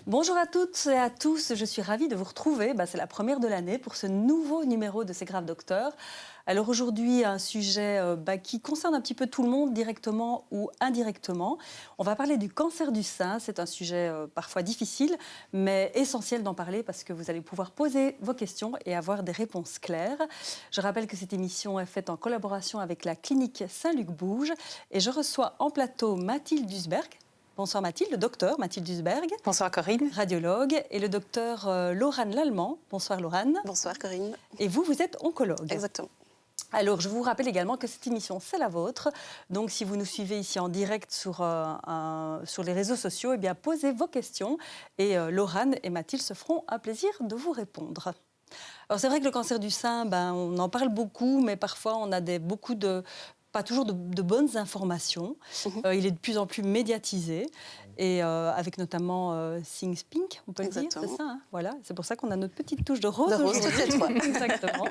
Bonjour à toutes et à tous, je suis ravie de vous retrouver. C'est la première de l'année pour ce nouveau numéro de C'est grave docteur. Alors aujourd'hui, un sujet qui concerne un petit peu tout le monde, directement ou indirectement. On va parler du cancer du sein. C'est un sujet parfois difficile, mais essentiel d'en parler parce que vous allez pouvoir poser vos questions et avoir des réponses claires. Je rappelle que cette émission est faite en collaboration avec la clinique Saint-Luc-Bouge et je reçois en plateau Mathilde Dusberg. Bonsoir Mathilde, le docteur Mathilde Dusberg. Bonsoir Corinne. Radiologue. Et le docteur Laurane Lallemand. Bonsoir Laurane. Bonsoir Corinne. Et vous êtes oncologue. Exactement. Alors, je vous rappelle également que cette émission, c'est la vôtre. Donc, si vous nous suivez ici en direct sur les réseaux sociaux, eh bien, posez vos questions et Laurane et Mathilde se feront un plaisir de vous répondre. Alors, c'est vrai que le cancer du sein, on en parle beaucoup, mais parfois, on a pas toujours de bonnes informations. Il est de plus en plus médiatisé, et avec notamment Things Pink, on peut le dire, c'est ça, hein, voilà. C'est pour ça qu'on a notre petite touche de rose aujourd'hui. Exactement.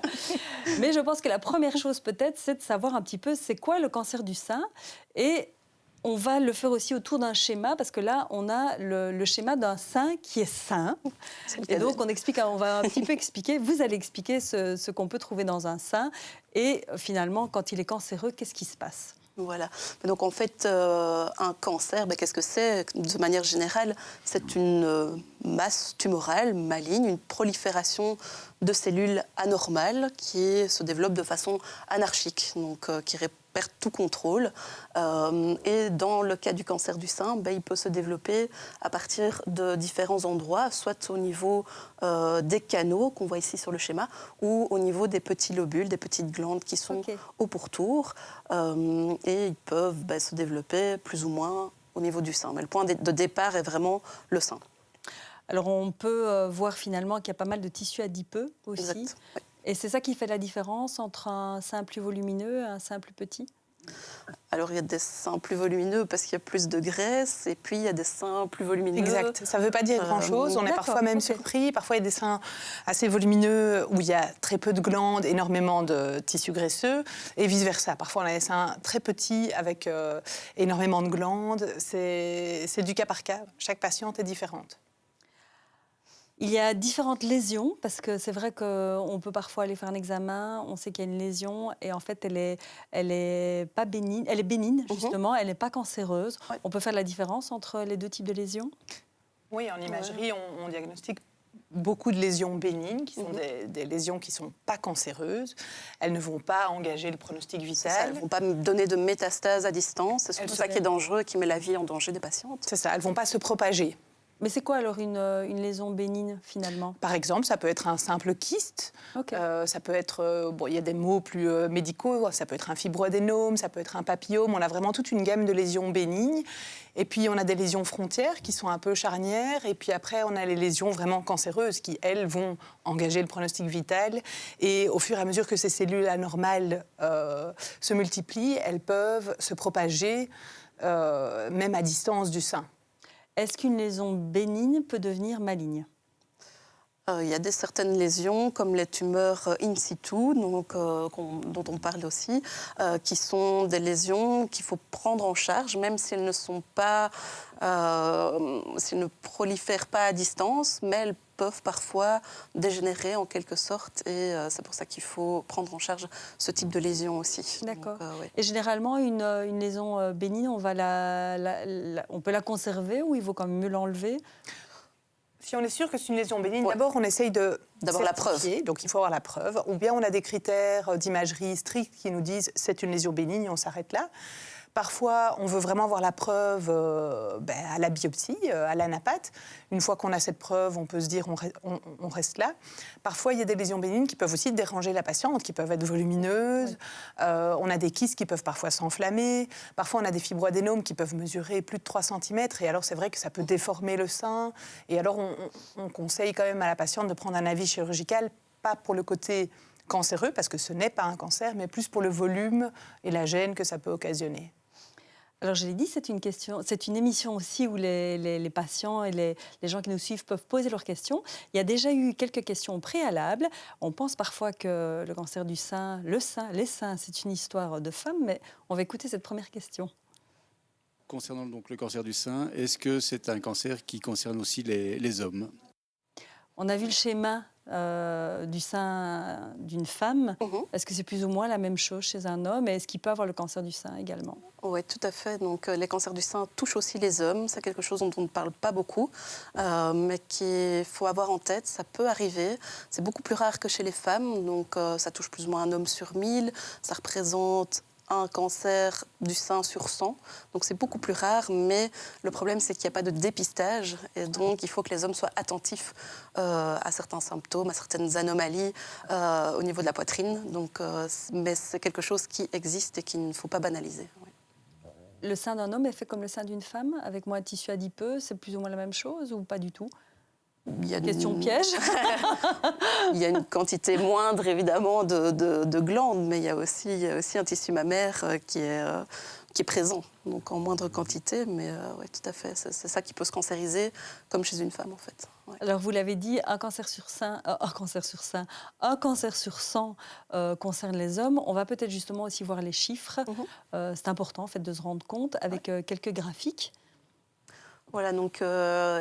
Mais je pense que la première chose peut-être, c'est de savoir un petit peu c'est quoi le cancer du sein, et on va le faire aussi autour d'un schéma, parce que là, on a le schéma d'un sein qui est sain. Et donc, on va un petit peu expliquer, vous allez expliquer ce qu'on peut trouver dans un sein. Et finalement, quand il est cancéreux, qu'est-ce qui se passe ? Voilà. Donc en fait, un cancer, qu'est-ce que c'est ? De manière générale, c'est une masse tumorale maligne, une prolifération de cellules anormales qui se développe de façon anarchique, donc qui perd tout contrôle. Et dans le cas du cancer du sein, il peut se développer à partir de différents endroits, soit au niveau des canaux qu'on voit ici sur le schéma, ou au niveau des petits lobules, des petites glandes qui sont au pourtour. Et ils peuvent se développer plus ou moins au niveau du sein. Mais le point de départ est vraiment le sein. Alors on peut voir finalement qu'il y a pas mal de tissus adipeux aussi. Exact, oui. Et c'est ça qui fait la différence entre un sein plus volumineux et un sein plus petit ? Alors, il y a des seins plus volumineux parce qu'il y a plus de graisse, et puis il y a des seins plus volumineux. Exact. Ça ne veut pas dire grand-chose. On est parfois même surpris. Parfois, il y a des seins assez volumineux où il y a très peu de glandes, énormément de tissus graisseux, et vice-versa. Parfois, on a des seins très petits avec énormément de glandes. C'est du cas par cas. Chaque patiente est différente. Il y a différentes lésions, parce que c'est vrai qu'on peut parfois aller faire un examen, on sait qu'il y a une lésion, et en fait, elle est pas bénigne, elle est bénigne, justement, elle n'est pas cancéreuse. Ouais. On peut faire la différence entre les deux types de lésions ? Oui, en imagerie, on diagnostique beaucoup de lésions bénignes, qui sont des lésions qui ne sont pas cancéreuses. Elles ne vont pas engager le pronostic vital. Elles ne vont pas donner de métastases à distance. C'est surtout ça qui est dangereux, qui met la vie en danger des patientes. C'est ça, elles ne vont pas se propager. Mais c'est quoi alors une lésion bénigne finalement ? Par exemple, ça peut être un simple kyste. Ça peut être, il y a des mots plus médicaux, ça peut être un fibroadénome, ça peut être un papillome. On a vraiment toute une gamme de lésions bénignes. Et puis on a des lésions frontières qui sont un peu charnières. Et puis après, on a les lésions vraiment cancéreuses qui, elles, vont engager le pronostic vital. Et au fur et à mesure que ces cellules anormales se multiplient, elles peuvent se propager même à distance du sein. Est-ce qu'une lésion bénigne peut devenir maligne ? Il y a certaines lésions, comme les tumeurs in situ, dont on parle aussi, qui sont des lésions qu'il faut prendre en charge, même si elles ne sont pas, si elles ne prolifèrent pas à distance, mais elles peuvent parfois dégénérer en quelque sorte, et c'est pour ça qu'il faut prendre en charge ce type de lésion aussi. D'accord. Et généralement, une lésion bénigne, on peut la conserver, ou il vaut quand même mieux l'enlever ? Si on est sûr que c'est une lésion bénigne, d'abord on essaye d'avoir la preuve. Donc il faut avoir la preuve. Ou bien on a des critères d'imagerie stricts qui nous disent c'est une lésion bénigne, on s'arrête là. Parfois, on veut vraiment avoir la preuve à la biopsie, à l'anapathe. Une fois qu'on a cette preuve, on peut se dire on reste là. Parfois, il y a des lésions bénignes qui peuvent aussi déranger la patiente, qui peuvent être volumineuses. Oui. On a des kystes qui peuvent parfois s'enflammer. Parfois, on a des fibroadénomes qui peuvent mesurer plus de 3 cm. Et alors, c'est vrai que ça peut déformer le sein. Et alors, on conseille quand même à la patiente de prendre un avis chirurgical, pas pour le côté cancéreux, parce que ce n'est pas un cancer, mais plus pour le volume et la gêne que ça peut occasionner. Alors, je l'ai dit, c'est une émission aussi où les patients et les gens qui nous suivent peuvent poser leurs questions. Il y a déjà eu quelques questions préalables. On pense parfois que le cancer du sein, les seins, c'est une histoire de femmes, mais on va écouter cette première question. concernant donc le cancer du sein, est-ce que c'est un cancer qui concerne aussi les hommes? On a vu le schéma du sein d'une femme. Est-ce que c'est plus ou moins la même chose chez un homme? Et est-ce qu'il peut avoir le cancer du sein également? Oui, tout à fait. Donc, les cancers du sein touchent aussi les hommes. C'est quelque chose dont on ne parle pas beaucoup, mais qu'il faut avoir en tête. Ça peut arriver. C'est beaucoup plus rare que chez les femmes. Donc, ça touche plus ou moins un homme sur 1000. Ça représente un cancer du sein sur 100. Donc, c'est beaucoup plus rare. Mais le problème, c'est qu'il n'y a pas de dépistage. Et donc, il faut que les hommes soient attentifs à certains symptômes, à certaines anomalies au niveau de la poitrine. Donc, mais c'est quelque chose qui existe et qu'il ne faut pas banaliser. Oui. Le sein d'un homme est fait comme le sein d'une femme, avec moins de tissu adipeux. C'est plus ou moins la même chose ou pas du tout? Question piège. Il y a une quantité moindre, évidemment, de glandes, mais il y a aussi un tissu mammaire qui est présent, donc en moindre quantité, mais oui, tout à fait. C'est ça qui peut se cancériser, comme chez une femme, en fait. Ouais. Alors, vous l'avez dit, un cancer sur 100 concerne les hommes. On va peut-être justement aussi voir les chiffres. C'est important, en fait, de se rendre compte avec quelques graphiques. Voilà, donc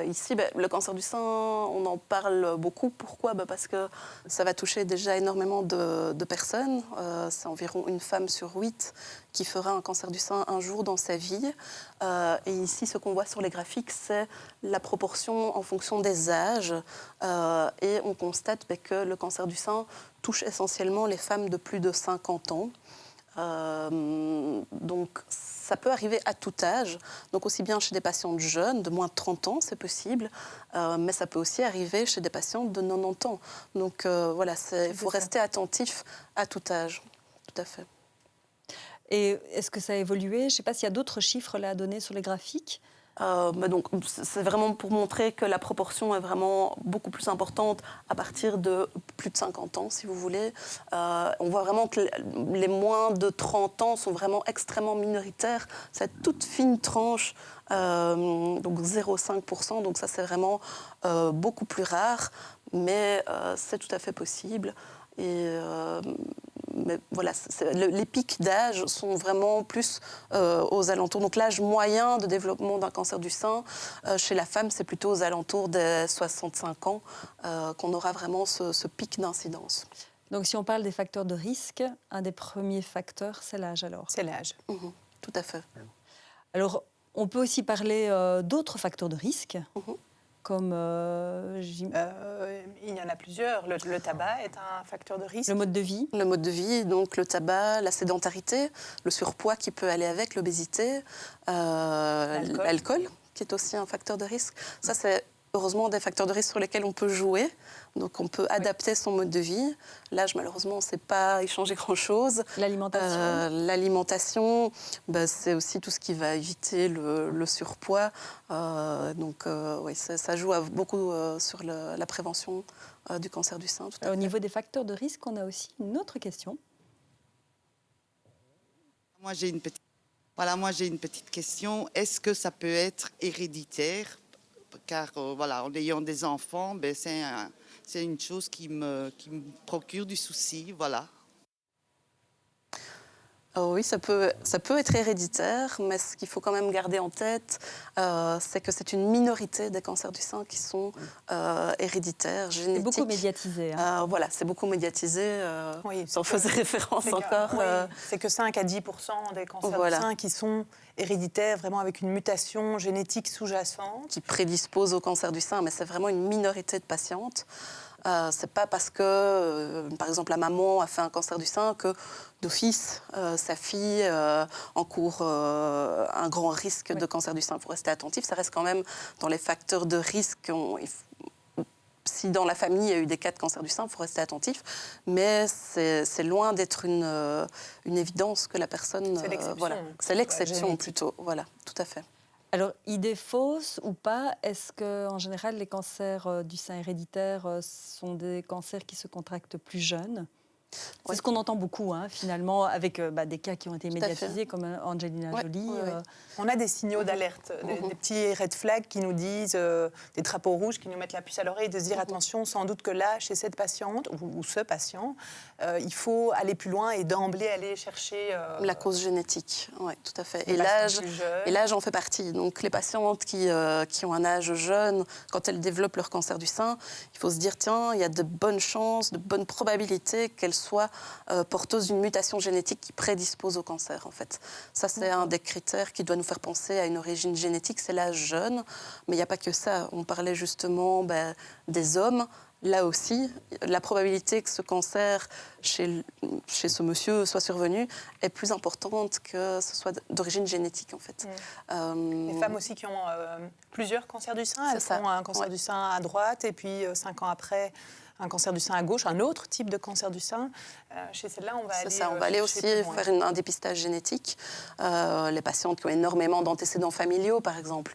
ici, le cancer du sein, on en parle beaucoup. Pourquoi? Parce que ça va toucher déjà énormément de personnes. C'est environ une femme sur 8 qui fera un cancer du sein un jour dans sa vie. Et ici, ce qu'on voit sur les graphiques, c'est la proportion en fonction des âges. Et on constate que le cancer du sein touche essentiellement les femmes de plus de 50 ans. Donc, ça peut arriver à tout âge, donc aussi bien chez des patientes jeunes, de moins de 30 ans, c'est possible, mais ça peut aussi arriver chez des patientes de 90 ans. Donc voilà, il faut rester attentif à tout âge, tout à fait. Et est-ce que ça a évolué? Je ne sais pas s'il y a d'autres chiffres là à donner sur les graphiques. Donc, c'est vraiment pour montrer que la proportion est vraiment beaucoup plus importante à partir de plus de 50 ans, si vous voulez. On voit vraiment que les moins de 30 ans sont vraiment extrêmement minoritaires. C'est toute fine tranche, donc 0,5%. Donc ça, c'est vraiment beaucoup plus rare, mais c'est tout à fait possible. Mais voilà, les pics d'âge sont vraiment plus aux alentours. Donc l'âge moyen de développement d'un cancer du sein chez la femme, c'est plutôt aux alentours des 65 ans qu'on aura vraiment ce pic d'incidence. Donc si on parle des facteurs de risque, un des premiers facteurs, c'est l'âge alors? C'est l'âge. Tout à fait. Alors, on peut aussi parler d'autres facteurs de risque, comme... il y en a plusieurs. Le tabac est un facteur de risque. Le mode de vie. Le mode de vie, donc le tabac, la sédentarité, le surpoids qui peut aller avec, l'obésité, l'alcool, qui est aussi un facteur de risque. Ça, c'est heureusement des facteurs de risque sur lesquels on peut jouer. Donc on peut adapter son mode de vie. L'âge, malheureusement, on ne sait pas y changer grand-chose. L'alimentation. L'alimentation, c'est aussi tout ce qui va éviter le surpoids. Donc oui, ça joue beaucoup sur la prévention du cancer du sein. Au niveau des facteurs de risque, on a aussi une autre question. Moi, j'ai une petite question. Est-ce que ça peut être héréditaire? Car voilà, en ayant des enfants, c'est une chose qui me procure du souci, voilà. Oui, ça peut être héréditaire, mais ce qu'il faut quand même garder en tête, c'est que c'est une minorité des cancers du sein qui sont héréditaires, génétiques. C'est beaucoup médiatisé. Hein. Voilà, c'est beaucoup médiatisé. Oui, j'en faisais référence encore. C'est que 5 à 10% des cancers du sein qui sont héréditaires, vraiment avec une mutation génétique sous-jacente. Qui prédispose au cancer du sein, mais c'est vraiment une minorité de patientes. C'est pas parce que, par exemple, la maman a fait un cancer du sein que d'office, sa fille encourt un grand risque de cancer du sein. Il faut rester attentif. Ça reste quand même dans les facteurs de risque. Si dans la famille, il y a eu des cas de cancer du sein, il faut rester attentif. Mais c'est loin d'être une évidence que la personne... C'est l'exception. Voilà. C'est l'exception plutôt. Voilà, tout à fait. Alors, idée fausse ou pas, est-ce qu'en général, les cancers du sein héréditaires sont des cancers qui se contractent plus jeunes? C'est ce qu'on entend beaucoup, finalement, avec des cas qui ont été Tout à fait. médiatisés, comme Angelina Jolie. On a des signaux d'alerte, des petits red flags qui nous disent, des drapeaux rouges qui nous mettent la puce à l'oreille, de se dire attention, sans doute que là, chez cette patiente ou ce patient, il faut aller plus loin et d'emblée aller chercher... La cause génétique, oui, tout à fait. les Et patients plus jeunes. l'âge en fait partie. Donc les patientes qui ont un âge jeune, quand elles développent leur cancer du sein, il faut se dire, tiens, il y a de bonnes chances, de bonnes probabilités qu'elles soient porteuses d'une mutation génétique qui prédispose au cancer, en fait. Ça, c'est un des critères qui doit nous faire penser à une origine génétique, c'est l'âge jeune. Mais il n'y a pas que ça. On parlait justement des hommes. Là aussi, la probabilité que ce cancer chez ce monsieur soit survenu est plus importante que ce soit d'origine génétique, en fait. Les femmes aussi qui ont plusieurs cancers du sein, elles C'est ça. font un cancer du sein à droite et puis 5 ans après, un cancer du sein à gauche, un autre type de cancer du sein. Chez celle-là, on va aller... C'est ça, on va aller aussi faire un dépistage génétique. Les patientes qui ont énormément d'antécédents familiaux, par exemple,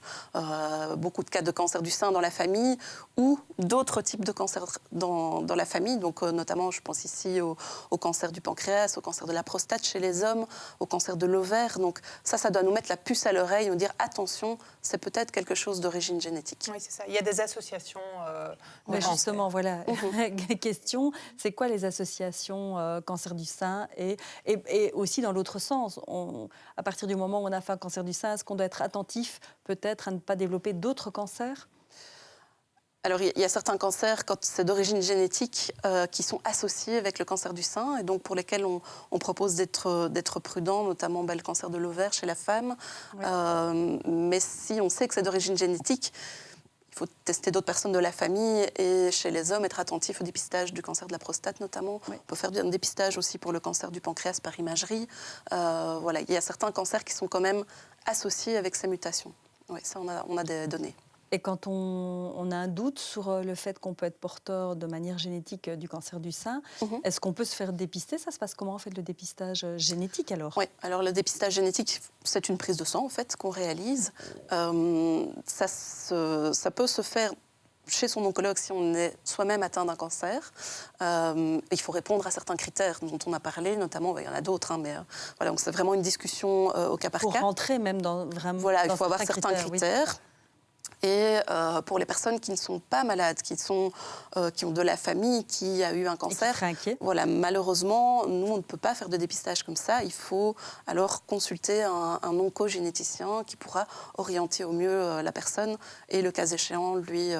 beaucoup de cas de cancer du sein dans la famille ou d'autres types de cancers dans la famille. Donc, notamment, je pense ici au cancer du pancréas, au cancer de la prostate chez les hommes, au cancer de l'ovaire. Donc ça doit nous mettre la puce à l'oreille, nous dire attention, c'est peut-être quelque chose d'origine génétique. Oui, c'est ça. Il y a des associations de cancer. Justement, voilà. Question, c'est quoi les associations cancer du sein et aussi dans l'autre sens, à partir du moment où on a fait un cancer du sein, est-ce qu'on doit être attentif peut-être à ne pas développer d'autres cancers ? Alors, il y a certains cancers, quand c'est d'origine génétique, qui sont associés avec le cancer du sein et donc pour lesquels on propose d'être prudent, notamment le cancer de l'ovaire chez la femme. Oui. Mais si on sait que c'est d'origine génétique, il faut tester d'autres personnes de la famille et chez les hommes, être attentif au dépistage du cancer de la prostate notamment. Oui. On peut faire un dépistage aussi pour le cancer du pancréas par imagerie. Voilà, il y a certains cancers qui sont quand même associés avec ces mutations. Oui, ça, on a des données. Et quand on a un doute sur le fait qu'on peut être porteur de manière génétique du cancer du sein, est-ce qu'on peut se faire dépister ? Ça se passe comment, en fait, le dépistage génétique, alors ? Oui, alors le dépistage génétique, c'est une prise de sang, en fait, qu'on réalise. Ça peut se faire chez son oncologue si on est soi-même atteint d'un cancer. Il faut répondre à certains critères dont on a parlé, notamment, il y en a d'autres, mais voilà, donc c'est vraiment une discussion au cas par cas. Pour rentrer même dans vraiment... Voilà, il faut avoir certains critères. Oui. Et pour les personnes qui ne sont pas malades, qui ont de la famille qui a eu un cancer, voilà, malheureusement, nous, on ne peut pas faire de dépistage comme ça. Il faut alors consulter un oncogénéticien qui pourra orienter au mieux la personne et, le cas échéant, lui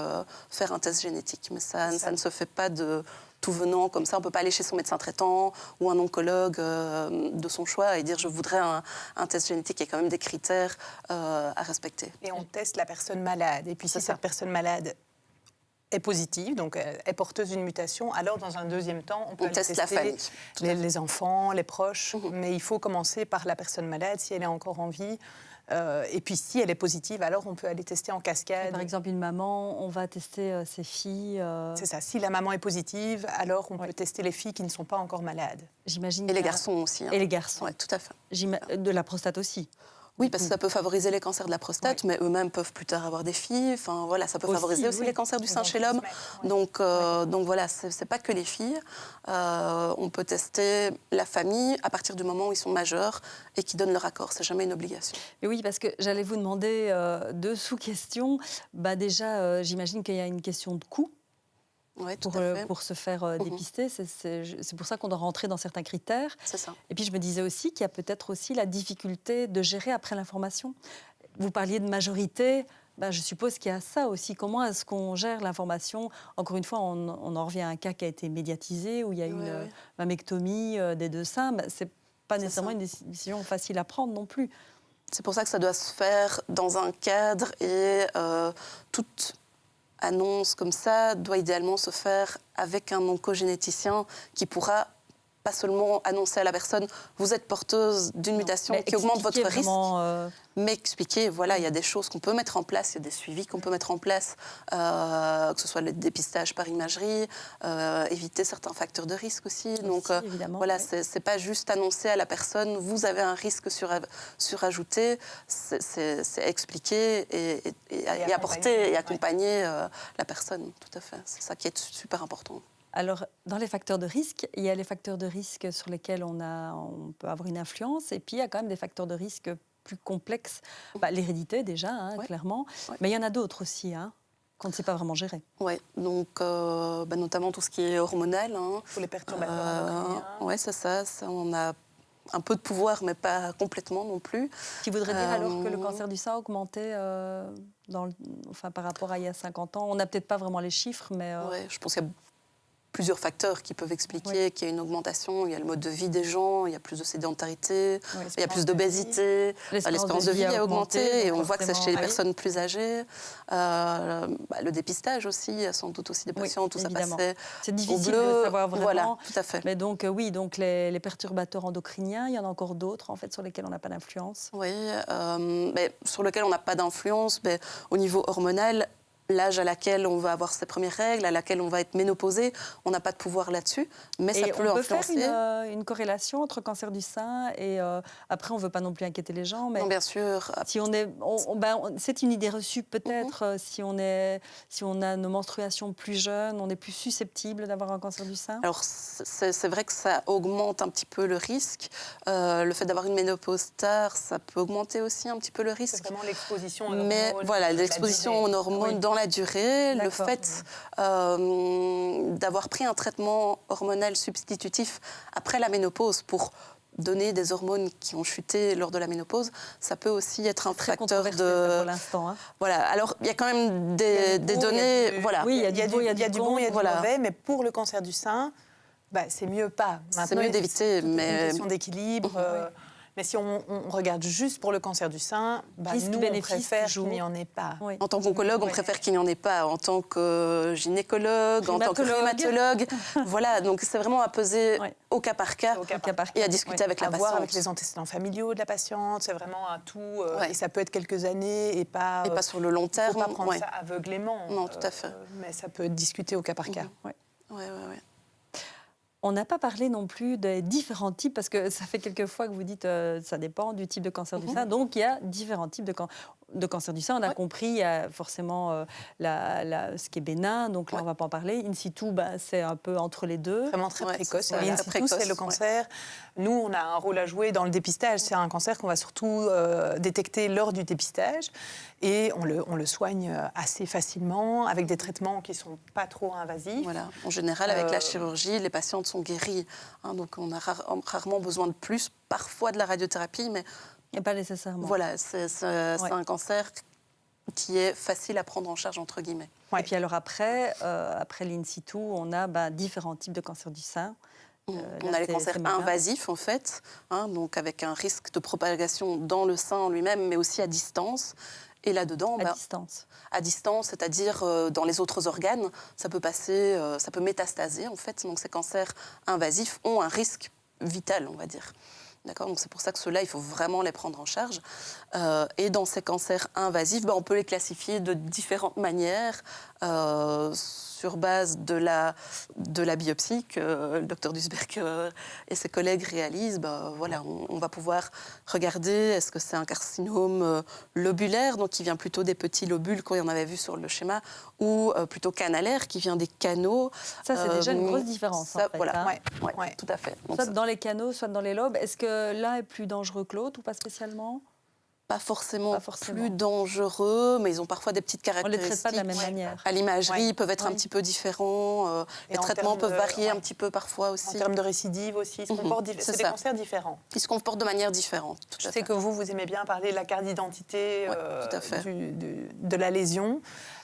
faire un test génétique. Mais ça ne se fait pas de tout venant comme ça. On ne peut pas aller chez son médecin traitant ou un oncologue de son choix et dire je voudrais un test génétique. Il y a quand même des critères à respecter. Et on teste la personne malade. Et puis si cette personne malade est positive, donc est porteuse d'une mutation, alors dans un deuxième temps, on peut tester la famille, les enfants, les proches. Mais il faut commencer par la personne malade si elle est encore en vie. Et puis, si elle est positive, alors on peut aller tester en cascade. Par exemple, une maman, on va tester ses filles. C'est ça. Si la maman est positive, alors on peut tester les filles qui ne sont pas encore malades. J'imagine. Et les garçons aussi. Et les garçons. Oui, tout à fait. De la prostate aussi. Oui, parce que ça peut favoriser les cancers de la prostate, mais eux-mêmes peuvent plus tard avoir des filles. Enfin, voilà, ça peut favoriser aussi les cancers du sein chez l'homme. Donc voilà, c'est pas que les filles. On peut tester la famille à partir du moment où ils sont majeurs et qu'ils donnent leur accord. C'est jamais une obligation. Mais oui, parce que j'allais vous demander deux sous-questions. Déjà, j'imagine qu'il y a une question de coût. Oui, pour se faire dépister. C'est pour ça qu'on doit rentrer dans certains critères. C'est ça. Et puis je me disais aussi qu'il y a peut-être aussi la difficulté de gérer après l'information. Vous parliez de majorité, je suppose qu'il y a ça aussi. Comment est-ce qu'on gère l'information ? Encore une fois, on en revient à un cas qui a été médiatisé, où il y a eu une mammectomie des deux seins. Ce n'est pas nécessairement une décision facile à prendre non plus. C'est pour ça que ça doit se faire dans un cadre et toute annonce comme ça doit idéalement se faire avec un oncogénéticien qui pourra pas seulement annoncer à la personne vous êtes porteuse d'une mutation qui augmente votre risque, mais expliquer, voilà, il y a des choses qu'on peut mettre en place, il y a des suivis qu'on peut mettre en place, que ce soit le dépistage par imagerie, éviter certains facteurs de risque aussi. Donc voilà, c'est pas juste annoncer à la personne vous avez un risque surajouté, c'est expliquer et apporter et accompagner la personne, tout à fait. C'est ça qui est super important. Alors, dans les facteurs de risque, il y a les facteurs de risque sur lesquels on peut avoir une influence, et puis il y a quand même des facteurs de risque plus complexes. L'hérédité déjà, clairement, mais il y en a d'autres aussi, qu'on ne sait pas vraiment gérer. Oui, donc notamment tout ce qui est hormonal. Pour les perturbateurs. Oui, c'est ça, on a un peu de pouvoir, mais pas complètement non plus. Ce qui voudrait dire alors que le cancer du sein a augmenté par rapport à il y a 50 ans. On n'a peut-être pas vraiment les chiffres, mais... Oui, je pense qu'il y a plusieurs facteurs qui peuvent expliquer qu'il y a une augmentation. Il y a le mode de vie des gens, il y a plus de sédentarité, il y a plus d'obésité. L'espérance de vie a augmenté et on voit que c'est chez les personnes plus âgées. Le dépistage aussi, il y a sans doute aussi des patients, tout évidemment. Ça passait c'est difficile de savoir vraiment. Voilà, tout à fait. Mais donc, donc les perturbateurs endocriniens, il y en a encore d'autres en fait, sur lesquels on n'a pas d'influence. Oui, sur lesquels on n'a pas d'influence. Au niveau hormonal, l'âge à laquelle on va avoir ses premières règles, à laquelle on va être ménopausée, on n'a pas de pouvoir là-dessus, mais ça peut influencer. On peut faire une corrélation entre cancer du sein et après on ne veut pas non plus inquiéter les gens, mais non, bien sûr. Si c'est une idée reçue peut-être. Si on a nos menstruations plus jeunes, on est plus susceptible d'avoir un cancer du sein. Alors c'est vrai que ça augmente un petit peu le risque. Le fait d'avoir une ménopause tard, ça peut augmenter aussi un petit peu le risque. C'est vraiment l'exposition aux hormones. Mais voilà, l'exposition aux hormones dans la durée, le fait d'avoir pris un traitement hormonal substitutif après la ménopause pour donner des hormones qui ont chuté lors de la ménopause, ça peut aussi être un facteur de... pour l'instant. Voilà. Alors, il y a quand même des données... Voilà. Oui, il y a du bon, il y a du mauvais, mais pour le cancer du sein, c'est mieux pas. C'est mieux d'éviter, mais... C'est une question d'équilibre. Mais si on regarde juste pour le cancer du sein, nous, on préfère qu'il n'y en ait pas. Oui. En tant qu'oncologue, on préfère qu'il n'y en ait pas. En tant que gynécologue, en tant que rhumatologue. Voilà, donc c'est vraiment à peser au cas par cas, et à discuter avec la patiente. À voir avec les antécédents familiaux de la patiente, c'est vraiment un tout. Et ça peut être quelques années et pas sur le long terme. Il ne faut pas prendre ça aveuglément. Non, tout à fait. Mais ça peut être discuté au cas par cas. Oui. On n'a pas parlé non plus des différents types, parce que ça fait quelques fois que vous dites ça dépend du type de cancer du sein. Donc, il y a différents types de cancer du sein. On a compris, il y a forcément ce qui est bénin, donc là, on ne va pas en parler. In situ, c'est un peu entre les deux. Vraiment très précoce. In situ, c'est le cancer. Nous, on a un rôle à jouer dans le dépistage. C'est un cancer qu'on va surtout détecter lors du dépistage. Et on le soigne assez facilement, avec des traitements qui ne sont pas trop invasifs. Voilà. En général, avec la chirurgie, les patientes sont guéries. Donc, on a rarement besoin de plus, parfois de la radiothérapie, mais... Et pas nécessairement. Voilà, c'est un cancer qui est facile à prendre en charge, entre guillemets. Et puis alors après l'in situ, on a différents types de cancer du sein. On a les cancers invasifs, en fait, donc avec un risque de propagation dans le sein en lui-même, mais aussi à distance. Et là-dedans, à distance, c'est-à-dire dans les autres organes, ça peut métastaser, en fait. Donc ces cancers invasifs ont un risque vital, on va dire. D'accord, donc c'est pour ça que ceux-là, il faut vraiment les prendre en charge. Et dans ces cancers invasifs, on peut les classifier de différentes manières, sur base de la biopsie que le docteur Dusberg et ses collègues réalisent. On va pouvoir regarder, est-ce que c'est un carcinome lobulaire, donc qui vient plutôt des petits lobules qu'on avait vu sur le schéma, ou plutôt canalaire, qui vient des canaux. Ça, c'est déjà une grosse différence, en fait. Voilà, tout à fait. Donc, soit dans les canaux, soit dans les lobes. Est-ce que l'un est plus dangereux que l'autre, ou pas spécialement ? Pas forcément plus dangereux, mais ils ont parfois des petites caractéristiques. On ne les traite pas de la même manière. À l'imagerie, ils peuvent être un petit peu différents. Les traitements peuvent varier un petit peu parfois aussi. En termes de récidive aussi, c'est des cancers différents. Ils se comportent de manière différente. Je sais que vous aimez bien parler de la carte d'identité de la lésion.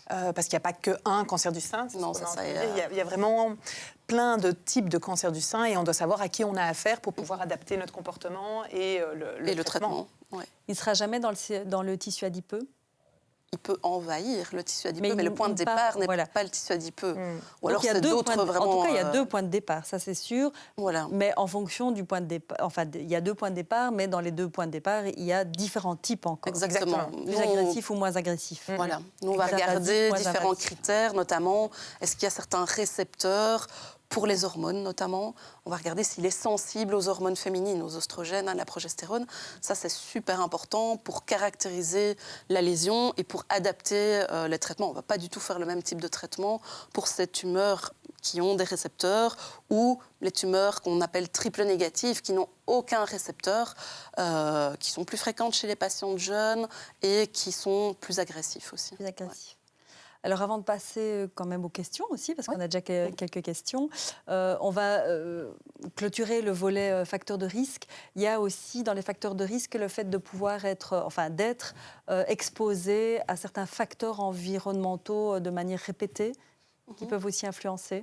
Parce qu'il n'y a pas qu'un cancer du sein. Non, c'est ça. Il y a vraiment plein de types de cancers du sein et on doit savoir à qui on a affaire pour pouvoir adapter notre comportement et le traitement. Il ne sera jamais dans le tissu adipeux ? Il peut envahir le tissu adipeux, mais le point de départ n'est pas le tissu adipeux. Ou alors c'est d'autres vraiment... En tout cas, il y a deux points de départ, ça c'est sûr. Voilà. Mais en fonction du point de départ... Enfin, il y a 2 points de départ, mais dans les 2 points de départ, il y a différents types encore. Exactement. Plus agressifs ou moins agressifs. Voilà. Nous, on va regarder différents critères, notamment, est-ce qu'il y a certains récepteurs pour les hormones notamment. On va regarder s'il est sensible aux hormones féminines, aux oestrogènes, à la progestérone. Ça, c'est super important pour caractériser la lésion et pour adapter les traitements. On ne va pas du tout faire le même type de traitement pour ces tumeurs qui ont des récepteurs, ou les tumeurs qu'on appelle triple négatives, qui n'ont aucun récepteur, qui sont plus fréquentes chez les patients jeunes et qui sont plus agressifs aussi. Plus agressif. Alors avant de passer quand même aux questions aussi, parce qu'on a déjà quelques questions, on va clôturer le volet facteurs de risque. Il y a aussi dans les facteurs de risque le fait de pouvoir d'être exposé à certains facteurs environnementaux de manière répétée, qui peuvent aussi influencer.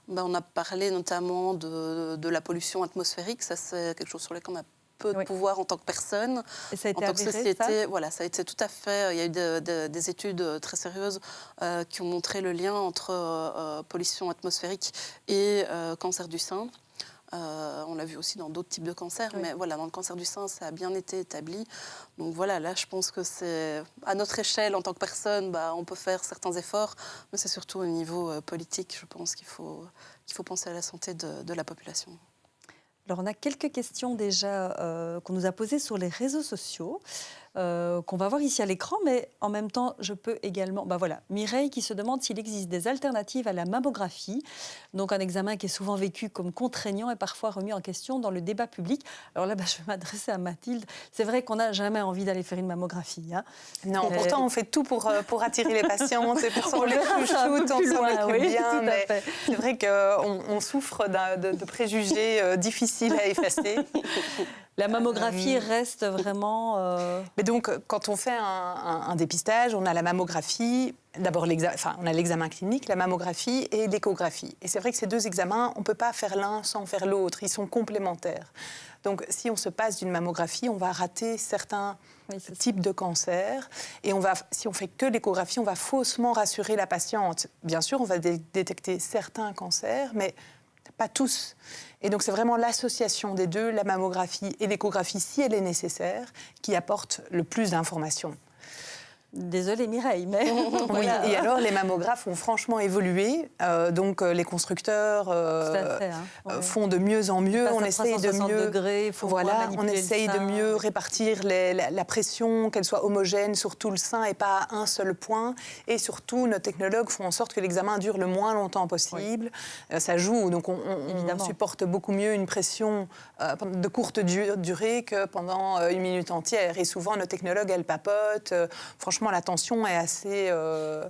On a parlé notamment de la pollution atmosphérique, ça c'est quelque chose sur lequel on a peu de pouvoir en tant que personne. Et ça a été en tant que avéré, société, ça voilà, ça a été tout à fait. Il y a eu des études très sérieuses qui ont montré le lien entre pollution atmosphérique et cancer du sein. On l'a vu aussi dans d'autres types de cancers, mais voilà, dans le cancer du sein, ça a bien été établi. Donc voilà, là, je pense que c'est à notre échelle, en tant que personne, on peut faire certains efforts, mais c'est surtout au niveau politique, je pense qu'il faut penser à la santé de la population. Alors, on a quelques questions déjà qu'on nous a posées sur les réseaux sociaux, qu'on va voir ici à l'écran, mais en même temps, je peux également... Mireille qui se demande s'il existe des alternatives à la mammographie, donc un examen qui est souvent vécu comme contraignant et parfois remis en question dans le débat public. Alors là, je vais m'adresser à Mathilde. C'est vrai qu'on n'a jamais envie d'aller faire une mammographie. Hein. Non, pourtant, on fait tout pour attirer les patients. C'est pour ça qu'on les plus shoot, on s'en occupe bien. Mais c'est vrai qu'on souffre de préjugés difficiles à effacer. La mammographie reste vraiment... Mais donc, quand on fait un dépistage, on a la mammographie, d'abord on a l'examen clinique, la mammographie et l'échographie. Et c'est vrai que ces deux examens, on ne peut pas faire l'un sans faire l'autre, ils sont complémentaires. Donc, si on se passe d'une mammographie, on va rater certains types de cancers. Et si on fait que l'échographie, on va faussement rassurer la patiente. Bien sûr, on va détecter certains cancers, mais pas tous. Et donc, c'est vraiment l'association des deux, la mammographie et l'échographie, si elle est nécessaire, qui apporte le plus d'informations. Désolée Mireille, mais... Oui, et alors les mammographes ont franchement évolué. Donc les constructeurs font de mieux en mieux. On essaye de mieux... Degrés, on essaye de mieux répartir la pression, qu'elle soit homogène sur tout le sein et pas à un seul point. Et surtout, nos technologues font en sorte que l'examen dure le moins longtemps possible. Ça joue, donc on supporte beaucoup mieux une pression de courte durée que pendant une minute entière. Et souvent, nos technologues, elles papotent. Franchement, la tension est assez...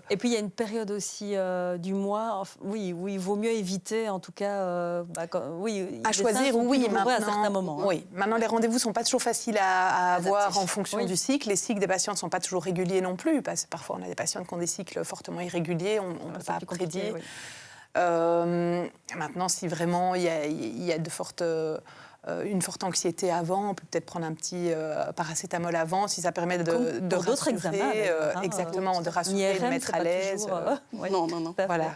Et puis, il y a une période aussi du mois où il vaut mieux éviter, en tout cas... à choisir, maintenant, à certains moments. Hein. Oui, maintenant, les rendez-vous ne sont pas toujours faciles à avoir en fonction du cycle. Les cycles des patients ne sont pas toujours réguliers non plus, parce que parfois, on a des patients qui ont des cycles fortement irréguliers, on ne peut pas prédire. Maintenant, si vraiment il y a une forte anxiété avant, on peut peut-être prendre un petit paracétamol avant, si ça permet de rassurer, examens, exactement, de rassurer, de mettre à l'aise. Non. Voilà.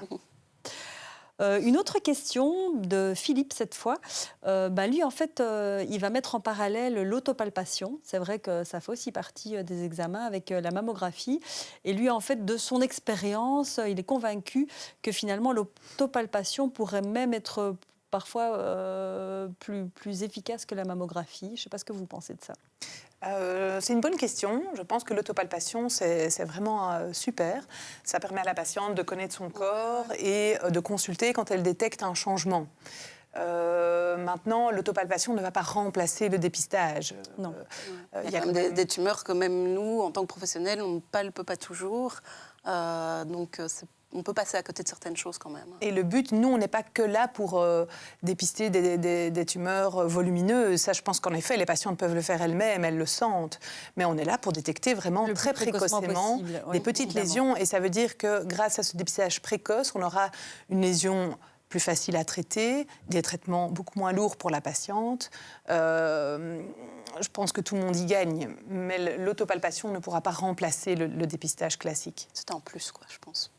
Une autre question de Philippe cette fois. Lui, en fait, il va mettre en parallèle l'autopalpation. C'est vrai que ça fait aussi partie des examens avec la mammographie. Et lui, en fait, de son expérience, il est convaincu que finalement l'autopalpation pourrait même être parfois plus efficace que la mammographie. Je ne sais pas ce que vous pensez de ça. C'est une bonne question. Je pense que l'autopalpation, c'est vraiment super. Ça permet à la patiente de connaître son corps et de consulter quand elle détecte un changement. Maintenant, l'autopalpation ne va pas remplacer le dépistage. Non. Il y a quand même des tumeurs que même nous, en tant que professionnels, on ne palpe pas toujours. Donc, on peut passer à côté de certaines choses quand même. Et le but, nous, on n'est pas que là pour dépister des tumeurs volumineuses. Ça, je pense qu'en effet, les patientes peuvent le faire elles-mêmes, elles le sentent. Mais on est là pour détecter vraiment très précocement des petites lésions. Et ça veut dire que grâce à ce dépistage précoce, on aura une lésion plus facile à traiter, des traitements beaucoup moins lourds pour la patiente. Je pense que tout le monde y gagne, mais l'autopalpation ne pourra pas remplacer le dépistage classique. C'est en plus, je pense.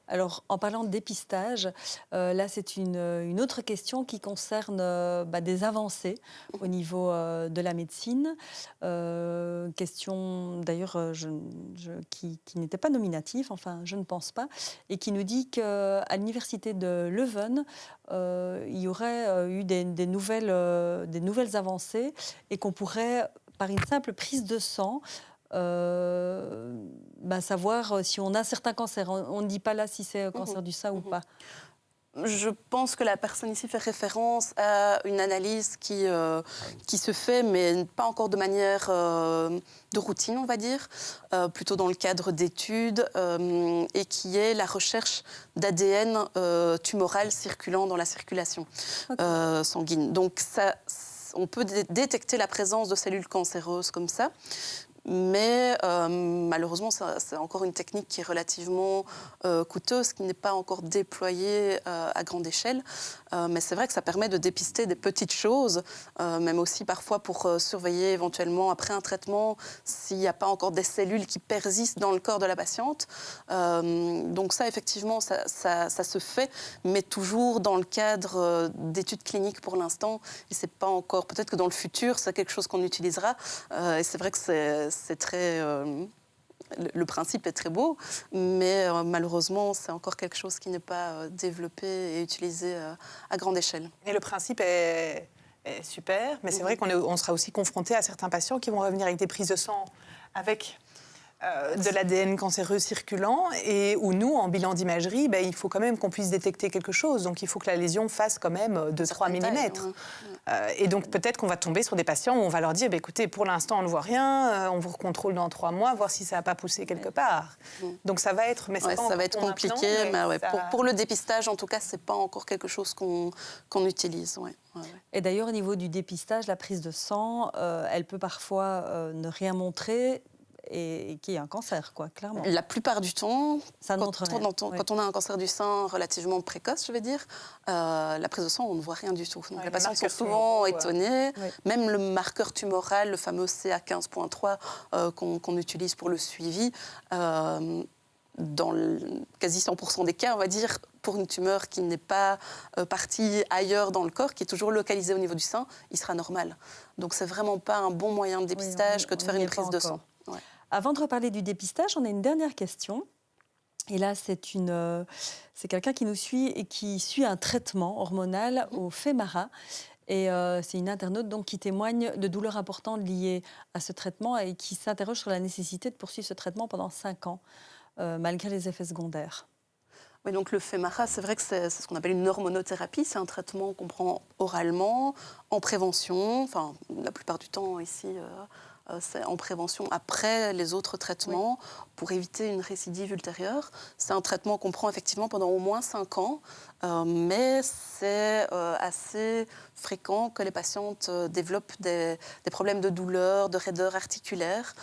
Alors, en parlant de dépistage, là, c'est une autre question qui concerne des avancées au niveau de la médecine. Question, d'ailleurs, qui n'était pas nominative, enfin, je ne pense pas, et qui nous dit qu'à l'université de Leuven, il y aurait eu des nouvelles avancées et qu'on pourrait, par une simple prise de sang, savoir si on a certains cancers. On ne dit pas là si c'est cancer du sein ou pas. Je pense que la personne ici fait référence à une analyse qui se fait, mais pas encore de manière de routine, on va dire, plutôt dans le cadre d'études, et qui est la recherche d'ADN tumoral circulant dans la circulation sanguine. Donc, on peut détecter la présence de cellules cancéreuses comme ça. Mais malheureusement, c'est encore une technique qui est relativement coûteuse, qui n'est pas encore déployée à grande échelle. Mais c'est vrai que ça permet de dépister des petites choses, même aussi parfois pour surveiller éventuellement après un traitement s'il n'y a pas encore des cellules qui persistent dans le corps de la patiente. Donc ça, effectivement, ça se fait, mais toujours dans le cadre d'études cliniques pour l'instant. Et c'est pas encore. Peut-être que dans le futur, c'est quelque chose qu'on utilisera. Et c'est vrai que c'est très... le principe est très beau, mais malheureusement, c'est encore quelque chose qui n'est pas développé et utilisé à grande échelle. Et le principe est super, mais c'est vrai qu'on sera aussi confronté à certains patients qui vont revenir avec des prises de sang avec de l'ADN cancéreux circulant, et où nous, en bilan d'imagerie, il faut quand même qu'on puisse détecter quelque chose. Donc il faut que la lésion fasse quand même 2-3 mm. Et donc peut-être qu'on va tomber sur des patients où on va leur dire, écoutez, pour l'instant on ne voit rien, on vous recontrôle dans 3 mois, voir si ça n'a pas poussé quelque part. Donc ça va être, ça va être compliqué, mais pour le dépistage, en tout cas, c'est pas encore quelque chose qu'on utilise. Et d'ailleurs, au niveau du dépistage, la prise de sang, elle peut parfois ne rien montrer, et qui est un cancer, quoi, clairement. La plupart du temps, ça montre rien. Quand on a un cancer du sein relativement précoce, je vais dire, la prise de sang, on ne voit rien du tout. Donc les patients sont souvent étonnés. Même le marqueur tumoral, le fameux CA15.3 qu'on utilise pour le suivi, dans quasi 100% des cas, on va dire, pour une tumeur qui n'est pas partie ailleurs dans le corps, qui est toujours localisée au niveau du sein, il sera normal. Donc c'est vraiment pas un bon moyen de dépistage que de faire une prise de sang. Avant de reparler du dépistage, on a une dernière question. Et là, c'est quelqu'un qui nous suit et qui suit un traitement hormonal au Femara. Et c'est une internaute donc, qui témoigne de douleurs importantes liées à ce traitement et qui s'interroge sur la nécessité de poursuivre ce traitement pendant 5 ans, malgré les effets secondaires. Oui, donc le Femara, c'est vrai que c'est ce qu'on appelle une hormonothérapie. C'est un traitement qu'on prend oralement, en prévention. Enfin, la plupart du temps, ici... c'est en prévention après les autres traitements pour éviter une récidive ultérieure. C'est un traitement qu'on prend effectivement pendant au moins 5 ans, mais c'est assez fréquent que les patientes développent des problèmes de douleur, de raideur articulaire.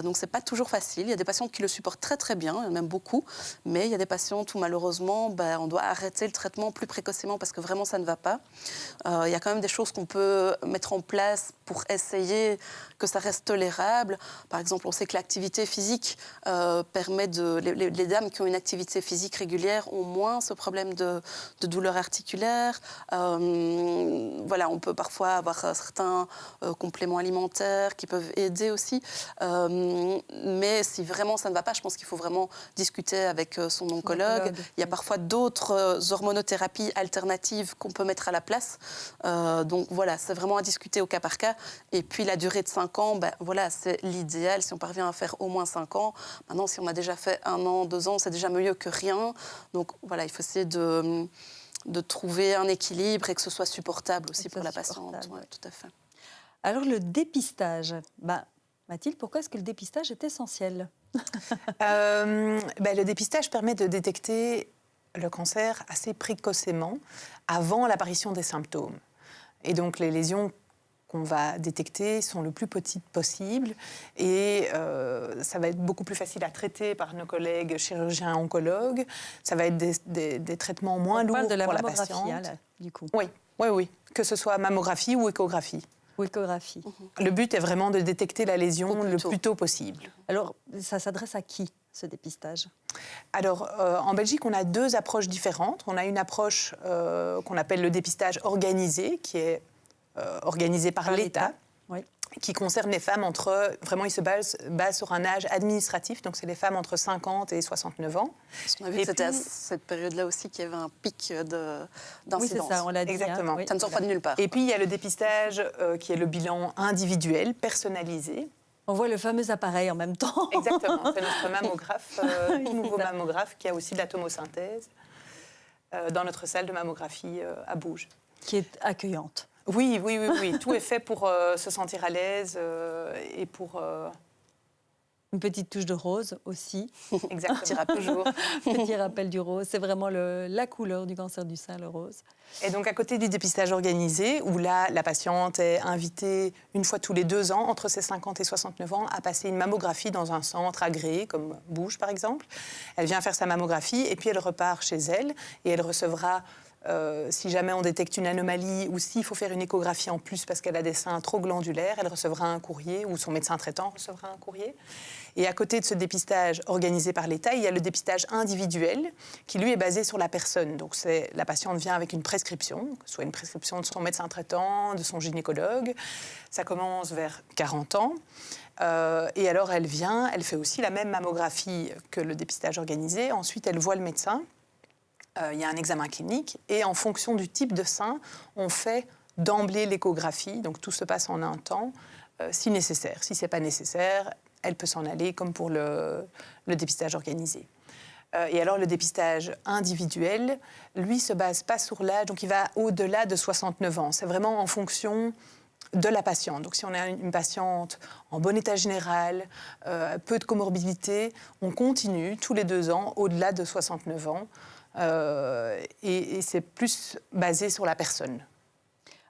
Donc c'est pas toujours facile. Il y a des patients qui le supportent très très bien, il y en a même beaucoup, mais il y a des patientes où malheureusement on doit arrêter le traitement plus précocement parce que vraiment ça ne va pas. Il y a quand même des choses qu'on peut mettre en place pour essayer que ça reste tolérable. Par exemple, on sait que l'activité physique permet les dames qui ont une activité physique régulière ont moins ce problème de douleur articulaire. Voilà, on peut parfois avoir certains compléments alimentaires qui peuvent aider aussi. Mais si vraiment ça ne va pas, je pense qu'il faut vraiment discuter avec son oncologue. Il y a parfois d'autres hormonothérapies alternatives qu'on peut mettre à la place. Donc voilà, c'est vraiment à discuter au cas par cas. Et puis la durée de 5 ans, voilà, c'est l'idéal si on parvient à faire au moins 5 ans. Maintenant, si on a déjà fait 1 an, 2 ans, c'est déjà mieux que rien. Donc voilà, il faut essayer de trouver un équilibre et que ce soit supportable aussi pour la patiente. Ouais, tout à fait. Alors le dépistage, Mathilde, pourquoi est-ce que le dépistage est essentiel? Le dépistage permet de détecter le cancer assez précocement, avant l'apparition des symptômes. Et donc les lésions qu'on va détecter sont le plus petites possible et ça va être beaucoup plus facile à traiter par nos collègues chirurgiens oncologues. Ça va être des traitements moins lourds pour la patiente. Là, du coup. Oui, que ce soit mammographie ou échographie. Le but est vraiment de détecter la lésion le plus tôt possible. Alors, ça s'adresse à qui, ce dépistage? Alors, en Belgique, on a 2 approches différentes. On a une approche qu'on appelle le dépistage organisé, qui est organisé par l'État, qui concerne les femmes vraiment, il se base sur un âge administratif, donc c'est les femmes entre 50 et 69 ans. Parce qu'on a vu que c'était à cette période-là aussi qu'il y avait un pic d'incidence. Oui, c'est ça, on l'a dit. Exactement. Ça ne sort pas de nulle part. Et puis, il y a le dépistage qui est le bilan individuel, personnalisé. On voit le fameux appareil en même temps. Exactement, c'est notre mammographe, nouveau mammographe, qui a aussi de la tomosynthèse. dans notre salle de mammographie à Bouge. Qui est accueillante. Oui. Tout est fait pour se sentir à l'aise et pour... Une petite touche de rose aussi. Exactement. Petit rappel. Toujours. Petit rappel du rose. C'est vraiment la couleur du cancer du sein, le rose. Et donc, à côté du dépistage organisé, où là, la patiente est invitée une fois tous les 2 ans, entre ses 50 et 69 ans, à passer une mammographie dans un centre agréé, comme Bouge, par exemple. Elle vient faire sa mammographie et puis elle repart chez elle et elle recevra... si jamais on détecte une anomalie ou s'il faut faire une échographie en plus parce qu'elle a des seins trop glandulaires, elle recevra un courrier ou son médecin traitant recevra un courrier. Et à côté de ce dépistage organisé par l'État, il y a le dépistage individuel qui, lui, est basé sur la personne. Donc, la patiente vient avec une prescription, que ce soit une prescription de son médecin traitant, de son gynécologue. Ça commence vers 40 ans. Et alors, elle vient, elle fait aussi la même mammographie que le dépistage organisé. Ensuite, elle voit le médecin. Il y a un examen clinique et en fonction du type de sein, on fait d'emblée l'échographie. Donc tout se passe en un temps, si nécessaire. Si ce n'est pas nécessaire, elle peut s'en aller comme pour le dépistage organisé. Et alors le dépistage individuel, lui, se base pas sur l'âge, donc il va au-delà de 69 ans. C'est vraiment en fonction de la patiente. Donc si on a une patiente en bon état général, peu de comorbidité, on continue tous les 2 ans au-delà de 69 ans. Et c'est plus basé sur la personne.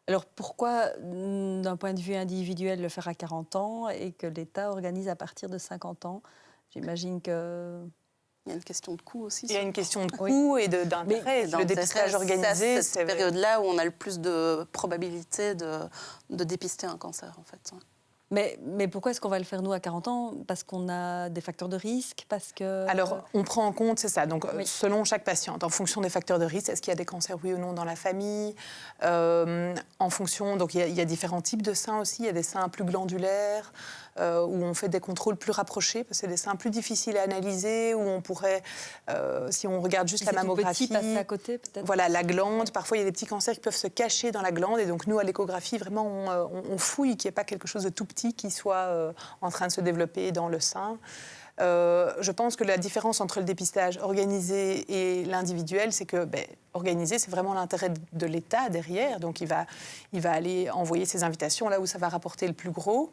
Alors pourquoi, d'un point de vue individuel, le faire à 40 ans et que l'État organise à partir de 50 ans? J'imagine que... Il y a une question de coût aussi. Il y a une question de coût et d'intérêt. Le dépistage organisé, c'est cette période-là où on a le plus de probabilité de dépister un cancer, en fait. Mais pourquoi est-ce qu'on va le faire, nous, à 40 ans? Parce qu'on a des facteurs de risque? Parce que... Alors, on prend en compte, c'est ça. Donc, selon chaque patiente, en fonction des facteurs de risque, est-ce qu'il y a des cancers, oui ou non, dans la famille? En fonction... Donc, il y a différents types de seins aussi. Il y a des seins plus glandulaires, où on fait des contrôles plus rapprochés, parce que c'est des seins plus difficiles à analyser, où on pourrait, si on regarde juste la mammographie... passer à côté, peut-être? Voilà, la glande. Parfois, il y a des petits cancers qui peuvent se cacher dans la glande. Et donc, nous, à l'échographie, vraiment, on fouille qu'il n'y ait pas quelque chose de tout petit qui soit en train de se développer dans le sein. Je pense que la différence entre le dépistage organisé et l'individuel, c'est que organisé, c'est vraiment l'intérêt de l'État derrière. Donc, il va aller envoyer ses invitations là où ça va rapporter le plus gros.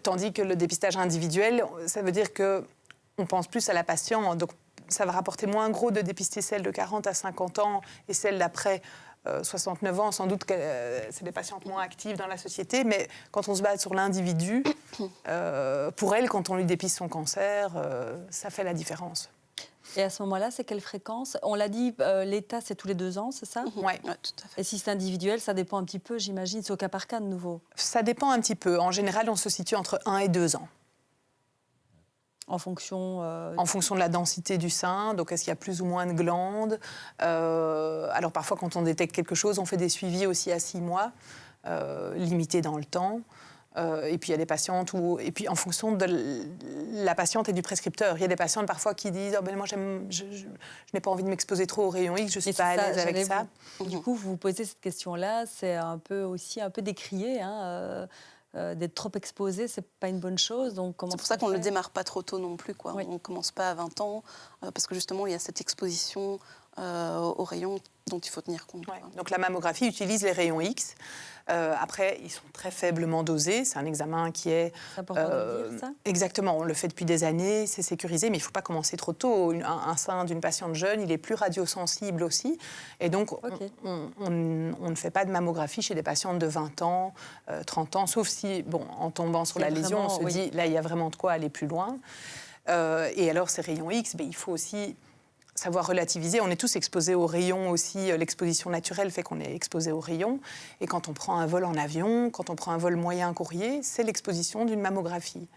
Tandis que le dépistage individuel, ça veut dire qu'on pense plus à la patiente. Donc, ça va rapporter moins gros de dépister celle de 40 à 50 ans et celle d'après 69 ans, sans doute que c'est des patientes moins actives dans la société, mais quand on se base sur l'individu, pour elle, quand on lui dépiste son cancer, ça fait la différence. Et à ce moment-là, c'est quelle fréquence? On l'a dit, l'État, c'est tous les 2 ans, c'est ça? Oui, tout à fait. Et si c'est individuel, ça dépend un petit peu, j'imagine. C'est au cas par cas, de nouveau? Ça dépend un petit peu. En général, on se situe entre 1 et 2 ans. En fonction de la densité du sein, donc est-ce qu'il y a plus ou moins de glandes. Alors parfois, quand on détecte quelque chose, on fait des suivis aussi à 6 mois, limités dans le temps. Et puis il y a des patientes où... Et puis en fonction de la patiente et du prescripteur. Il y a des patientes parfois qui disent moi, je n'ai pas envie de m'exposer trop aux rayons X, je ne suis pas à l'aise avec ça. Du coup, vous vous posez cette question-là, c'est un peu décrié, hein, d'être trop exposé, c'est pas une bonne chose. Donc c'est pour ça qu'on ne le démarre pas trop tôt non plus, quoi. Oui. On ne commence pas à 20 ans, parce que justement, il y a cette exposition aux rayons dont il faut tenir compte. Ouais. Donc la mammographie utilise les rayons X. Après, ils sont très faiblement dosés. C'est un examen qui est... C'est important de le dire, ça? Exactement. On le fait depuis des années, c'est sécurisé, mais il ne faut pas commencer trop tôt. Un sein d'une patiente jeune, il est plus radiosensible aussi. Et donc, on ne fait pas de mammographie chez des patientes de 20 ans, 30 ans, sauf si, en tombant sur la lésion, on se dit, là, il y a vraiment de quoi aller plus loin. Et alors, ces rayons X, il faut aussi... savoir relativiser. On est tous exposés aux rayons aussi. L'exposition naturelle fait qu'on est exposé aux rayons. Et quand on prend un vol en avion, quand on prend un vol moyen courrier, c'est l'exposition d'une mammographie.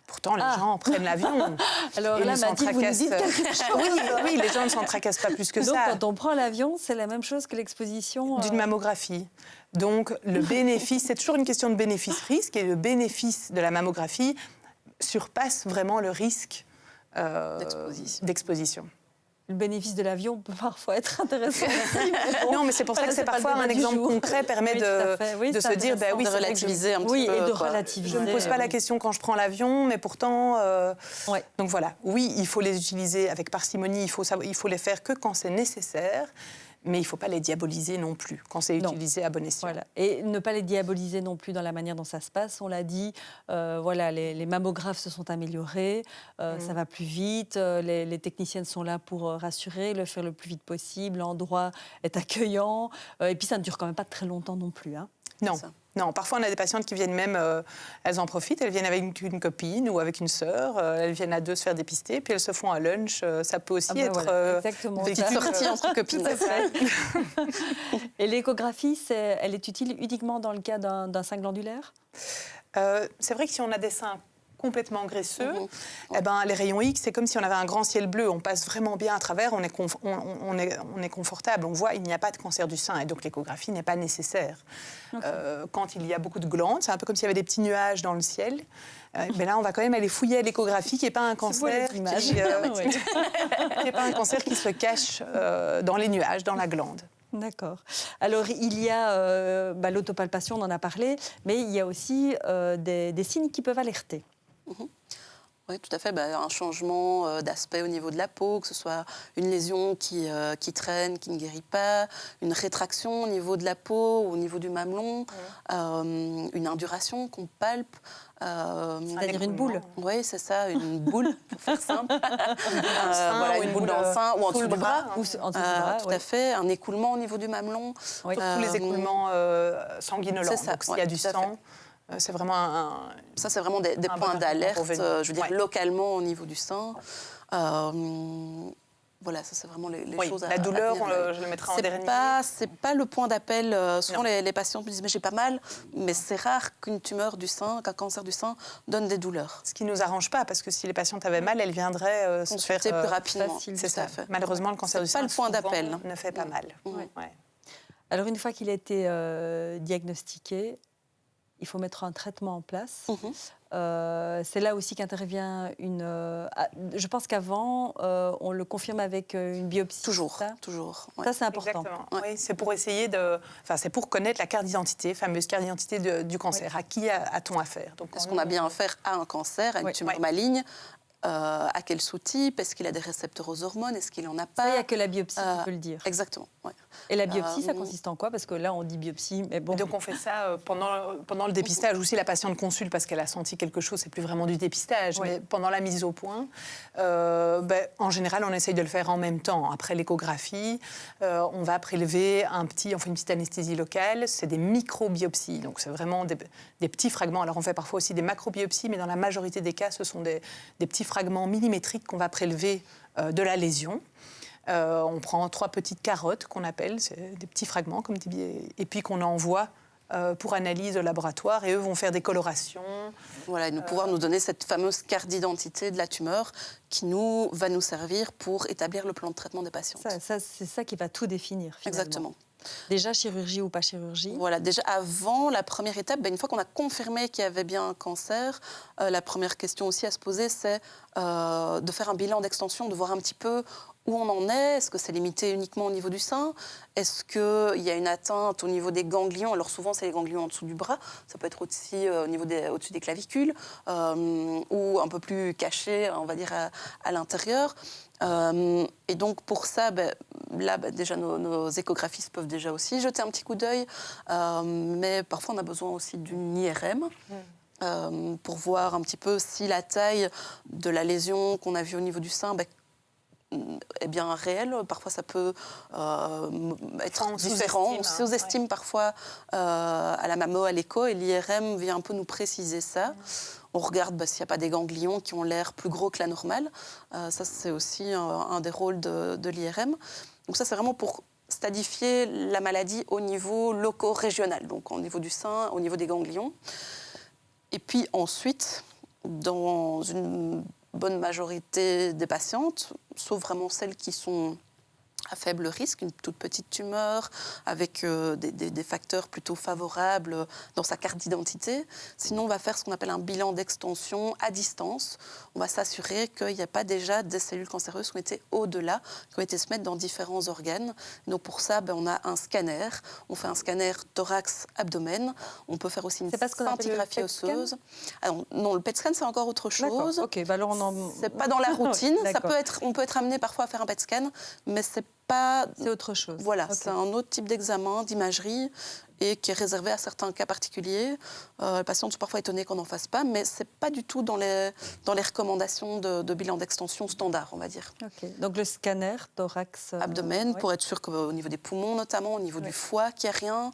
Pourtant, les gens prennent l'avion. Alors là, Mathilde, vous nous dites quelque chose. Oui, les gens ne s'en tracassent pas plus que donc, ça. Donc, quand on prend l'avion, c'est la même chose que l'exposition... D'une mammographie. Donc, le bénéfice, c'est toujours une question de bénéfice-risque. Et le bénéfice de la mammographie surpasse vraiment le risque d'exposition. le bénéfice de l'avion peut parfois être intéressant aussi. Mais bon, Non, mais c'est pour ça que c'est pas le parfois débat un du exemple jour. concret permet Oui, tout à fait. Oui, de c'est se dire, intéressant. oui, de c'est vrai que relativiser un petit Oui, peu. et de quoi. relativiser. je ne me pose pas la question quand je prends l'avion, mais pourtant... Ouais. Donc voilà, oui, il faut les utiliser avec parcimonie, il faut les faire que quand c'est nécessaire, mais il ne faut pas les diaboliser non plus, quand c'est Non. utilisé à bon escient. Voilà. Et ne pas les diaboliser non plus dans la manière dont ça se passe. On l'a dit, voilà, les mammographes se sont améliorés, ça va plus vite, les techniciennes sont là pour rassurer, le faire le plus vite possible, l'endroit est accueillant, et puis ça ne dure quand même pas très longtemps non plus. Hein. Non. Ça. Non, parfois on a des patientes qui viennent même, elles en profitent, elles viennent avec une copine ou avec une sœur, elles viennent à deux se faire dépister, puis elles se font un lunch, ça peut aussi Ah ben être voilà, exactement. vécu, Ça. Sortie entre copines. Tout à fait. Et l'échographie, elle est utile uniquement dans le cas d'un sein glandulaire? C'est vrai que si on a des seins complètement graisseux, Mhm. eh ben, les rayons X, c'est comme si on avait un grand ciel bleu. On passe vraiment bien à travers, on est confortable. On voit il n'y a pas de cancer du sein et donc l'échographie n'est pas nécessaire. Quand il y a beaucoup de glandes, c'est un peu comme s'il y avait des petits nuages dans le ciel. Mais là, on va quand même aller fouiller à l'échographie, qui n'est pas un cancer les images. qui n'est pas un cancer qui se cache dans les nuages, dans la glande. D'accord. Alors, il y a l'autopalpation, on en a parlé, mais il y a aussi des signes qui peuvent alerter. Oui, tout à fait. Un changement d'aspect au niveau de la peau, que ce soit une lésion qui traîne, qui ne guérit pas, une rétraction au niveau de la peau, au niveau du mamelon, une induration qu'on palpe. C'est-à-dire une boule. Oui, c'est ça, une boule, pour faire simple. Ou une une boule boule dans le sein ou en sous dessous le du bras. bras, Ou en dessous du bras, Tout oui. à fait. Un écoulement au niveau du mamelon. Oui. Tous les écoulements sanguinolents. c'est ça, Donc s'il y a ouais, du tout à sang, c'est vraiment Ça, c'est vraiment des un points bon d'alerte, inconvénient. je veux dire, Ouais. localement au niveau du sein. Voilà, ça, c'est vraiment les Oui, choses à la douleur, tenir à l'œil. je le mettrai en C'est dernier. c'est pas le point d'appel. Souvent, Non. les patients me disent, mais j'ai pas mal. Mais c'est rare qu'une tumeur du sein, qu'un cancer du sein donne des douleurs. Ce qui ne nous arrange pas, parce que si les patientes avaient mal, elles viendraient se faire... Consulter plus rapidement. facile, C'est tout à ça. fait. Malheureusement, le cancer C'est du pas sein le point souvent, d'appel. ne fait pas mal. Ouais. Ouais. Alors, une fois qu'il a été diagnostiqué, il faut mettre un traitement en place. Mhm. C'est là aussi qu'intervient je pense qu'avant, on le confirme avec une biopsie. Toujours, Ça, toujours. Ouais. ça c'est important. Exactement. Ouais. Oui, c'est pour essayer de... Enfin, c'est pour connaître la carte d'identité, fameuse carte d'identité du cancer. À qui a-t-on affaire? Donc, Est-ce qu'on a bien affaire à un cancer, à une Oui. tumeur Ouais. maligne? À quel sous-type? Est-ce qu'il a des récepteurs aux hormones? Est-ce qu'il n'en a pas? Ça, il n'y a que la biopsie qui peut le dire. Exactement. Ouais. Et la biopsie, ça consiste en quoi? Parce que là, on dit biopsie, mais bon. Et donc on fait ça pendant le dépistage. Aussi, la patiente consulte parce qu'elle a senti quelque chose. C'est plus vraiment du dépistage, Oui. mais pendant la mise au point, en général, on essaye de le faire en même temps. Après l'échographie, on va prélever on fait une petite anesthésie locale. C'est des microbiopsies, donc c'est vraiment des petits fragments. Alors on fait parfois aussi des macrobiopsies, mais dans la majorité des cas, ce sont des petits fragments millimétriques qu'on va prélever de la lésion. On prend 3 petites carottes qu'on appelle, c'est des petits fragments, comme et puis qu'on envoie pour analyse au laboratoire. Et eux vont faire des colorations. Voilà, et pouvoir nous donner cette fameuse carte d'identité de la tumeur qui va nous servir pour établir le plan de traitement des patients. C'est ça qui va tout définir, finalement. Exactement. Déjà, chirurgie ou pas chirurgie? Voilà, déjà avant la première étape, une fois qu'on a confirmé qu'il y avait bien un cancer, la première question aussi à se poser, c'est de faire un bilan d'extension, de voir un petit peu où on en est. Est-ce que c'est limité uniquement au niveau du sein? Est-ce qu'il y a une atteinte au niveau des ganglions? Alors souvent, c'est les ganglions en dessous du bras. Ça peut être aussi au-dessus des clavicules ou un peu plus caché, on va dire, à l'intérieur. Et donc, pour ça, déjà, nos échographistes peuvent déjà aussi jeter un petit coup d'œil. Mais parfois, on a besoin aussi d'une IRM. Pour voir un petit peu si la taille de la lésion qu'on a vue au niveau du sein est bien réelle. Parfois, ça peut être On différent. On sous-estime, sous-estime parfois à la mammo, à l'écho, et l'IRM vient un peu nous préciser ça. On regarde s'il n'y a pas des ganglions qui ont l'air plus gros que la normale. Ça, c'est aussi un des rôles de l'IRM. Donc ça, c'est vraiment pour stadifier la maladie au niveau loco-régional, donc au niveau du sein, au niveau des ganglions. Et puis ensuite, dans une bonne majorité des patientes, sauf vraiment celles qui sont à faible risque, une toute petite tumeur avec des facteurs plutôt favorables dans sa carte d'identité. Sinon, on va faire ce qu'on appelle un bilan d'extension à distance. On va s'assurer qu'il n'y a pas déjà des cellules cancéreuses qui ont été au-delà, qui ont été se mettre dans différents organes. Donc pour ça, on a un scanner. On fait un scanner thorax-abdomen. On peut faire aussi une scintigraphie osseuse. Alors, non, le PET scan, c'est encore autre chose. Ok, alors c'est pas dans la routine. Oui, on peut être amené parfois à faire un PET scan, mais c'est autre chose. Voilà, c'est un autre type d'examen, d'imagerie, et qui est réservé à certains cas particuliers. Les patients sont parfois étonnés qu'on n'en fasse pas, mais ce n'est pas du tout dans les recommandations de bilan d'extension standard, on va dire. Okay. Donc le scanner, thorax... abdomen, pour être sûr qu'au niveau des poumons notamment, au niveau du foie, qu'il n'y a rien.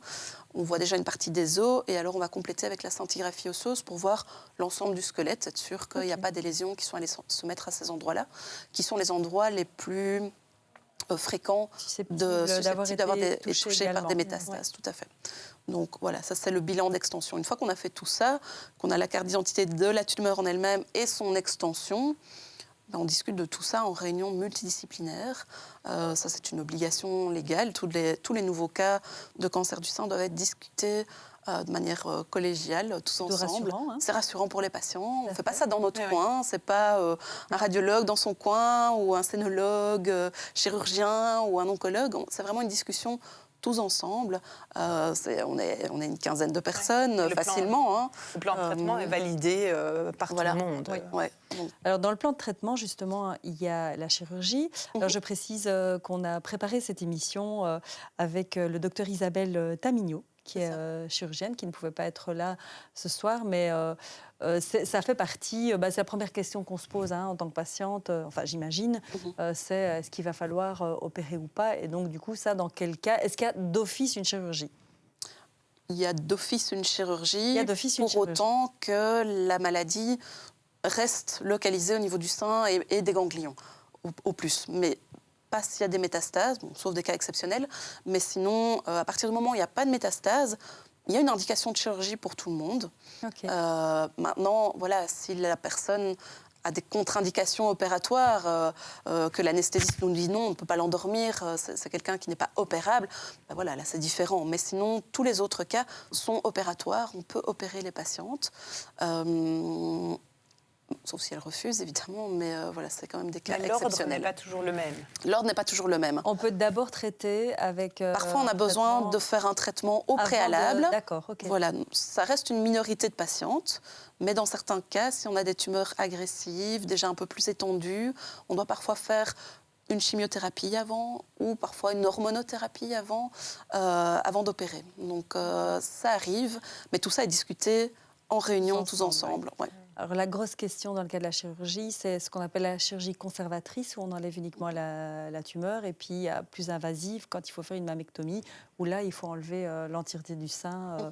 On voit déjà une partie des os, et alors on va compléter avec la scintigraphie osseuse pour voir l'ensemble du squelette, être sûr qu'il n'y a pas des lésions qui sont allées se mettre à ces endroits-là, qui sont les endroits les plus fréquents susceptibles d'avoir été touchés par des métastases, tout à fait. Donc voilà, ça c'est le bilan d'extension. Une fois qu'on a fait tout ça, qu'on a la carte d'identité de la tumeur en elle-même et son extension, on discute de tout ça en réunion multidisciplinaire. Ça c'est une obligation légale. Tous les nouveaux cas de cancer du sein doivent être discutés de manière collégiale, tous ensemble. C'est rassurant pour les patients. On ne fait pas ça dans notre coin. Ce n'est pas un radiologue dans son coin ou un scénologue, chirurgien ou un oncologue. C'est vraiment une discussion tous ensemble. On est une quinzaine de personnes, facilement. Le plan de traitement est validé par tout le monde. Oui. Alors, dans le plan de traitement, justement, il y a la chirurgie. Alors, je précise qu'on a préparé cette émission avec le docteur Isabelle Tamignot, qui est chirurgienne, qui ne pouvait pas être là ce soir, mais ça fait partie, c'est la première question qu'on se pose en tant que patiente, enfin j'imagine, c'est est-ce qu'il va falloir opérer ou pas, et donc du coup ça, dans quel cas, est-ce qu'il y a d'office une chirurgie ? Il y a d'office une chirurgie, pour autant que la maladie reste localisée au niveau du sein et des ganglions, au plus, mais pas s'il y a des métastases, sauf des cas exceptionnels, mais sinon, à partir du moment où il n'y a pas de métastases, il y a une indication de chirurgie pour tout le monde. Maintenant, voilà, si la personne a des contre-indications opératoires, que l'anesthésiste nous dit non, on ne peut pas l'endormir, c'est quelqu'un qui n'est pas opérable, voilà, là c'est différent. Mais sinon, tous les autres cas sont opératoires, on peut opérer les patientes. Sauf si elles refusent, évidemment, mais voilà, c'est quand même des cas exceptionnels. L'ordre n'est pas toujours le même. L'ordre n'est pas toujours le même. On peut d'abord traiter avec... Parfois, on a besoin de faire un traitement au préalable. D'accord, ok. Voilà, ça reste une minorité de patientes, mais dans certains cas, si on a des tumeurs agressives, déjà un peu plus étendues, on doit parfois faire une chimiothérapie avant ou parfois une hormonothérapie avant d'opérer. Donc, ça arrive, mais tout ça est discuté en réunion, tous ensemble. Ouais. Alors, la grosse question dans le cas de la chirurgie, c'est ce qu'on appelle la chirurgie conservatrice, où on enlève uniquement la tumeur, et puis il y a plus invasive quand il faut faire une mammectomie, où là, il faut enlever l'entièreté du sein.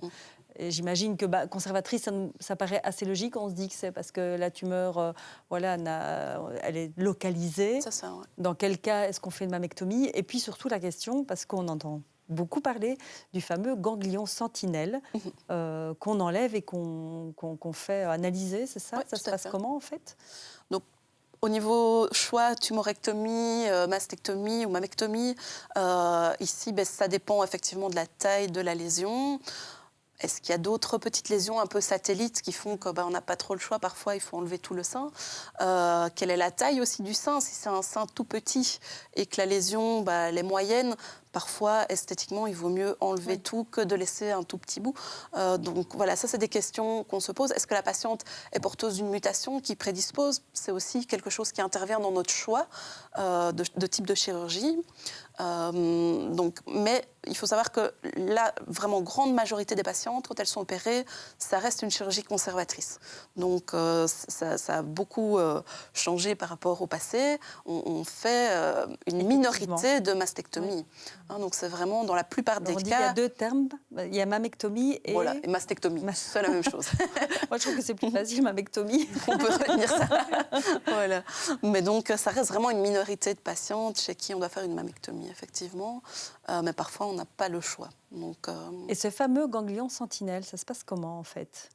Et j'imagine que conservatrice, ça paraît assez logique. On se dit que c'est parce que la tumeur, elle est localisée. C'est ça, ouais. Dans quel cas est-ce qu'on fait une mammectomie ? Et puis surtout la question, parce qu'on entend beaucoup parler du fameux ganglion sentinelle qu'on enlève et qu'on fait analyser, c'est ça ? Ça se passe comment en fait ? Donc, au niveau choix, tumorectomie, mastectomie ou mammectomie, ici, ça dépend effectivement de la taille de la lésion. Est-ce qu'il y a d'autres petites lésions un peu satellites qui font qu'on n'a pas trop le choix? Parfois, il faut enlever tout le sein. Quelle est la taille aussi du sein? Si c'est un sein tout petit et que la lésion, elle est moyenne, parfois, esthétiquement, il vaut mieux enlever tout que de laisser un tout petit bout. Donc voilà, ça, c'est des questions qu'on se pose. Est-ce que la patiente est porteuse d'une mutation qui prédispose? C'est aussi quelque chose qui intervient dans notre choix de type de chirurgie. Mais il faut savoir que la vraiment grande majorité des patientes, quand elles sont opérées, ça reste une chirurgie conservatrice. Donc ça a beaucoup changé par rapport au passé. On fait une minorité de mastectomie. Donc c'est vraiment dans la plupart des cas... Il y a deux termes, il y a mammectomie et... Voilà, et mastectomie, c'est la même chose. Moi je trouve que c'est plus facile, mammectomie. On peut retenir ça. Voilà. Mais donc ça reste vraiment une minorité de patientes chez qui on doit faire une mammectomie, effectivement. Mais parfois on n'a pas le choix. Donc, Et ce fameux ganglion sentinelle, ça se passe comment en fait ?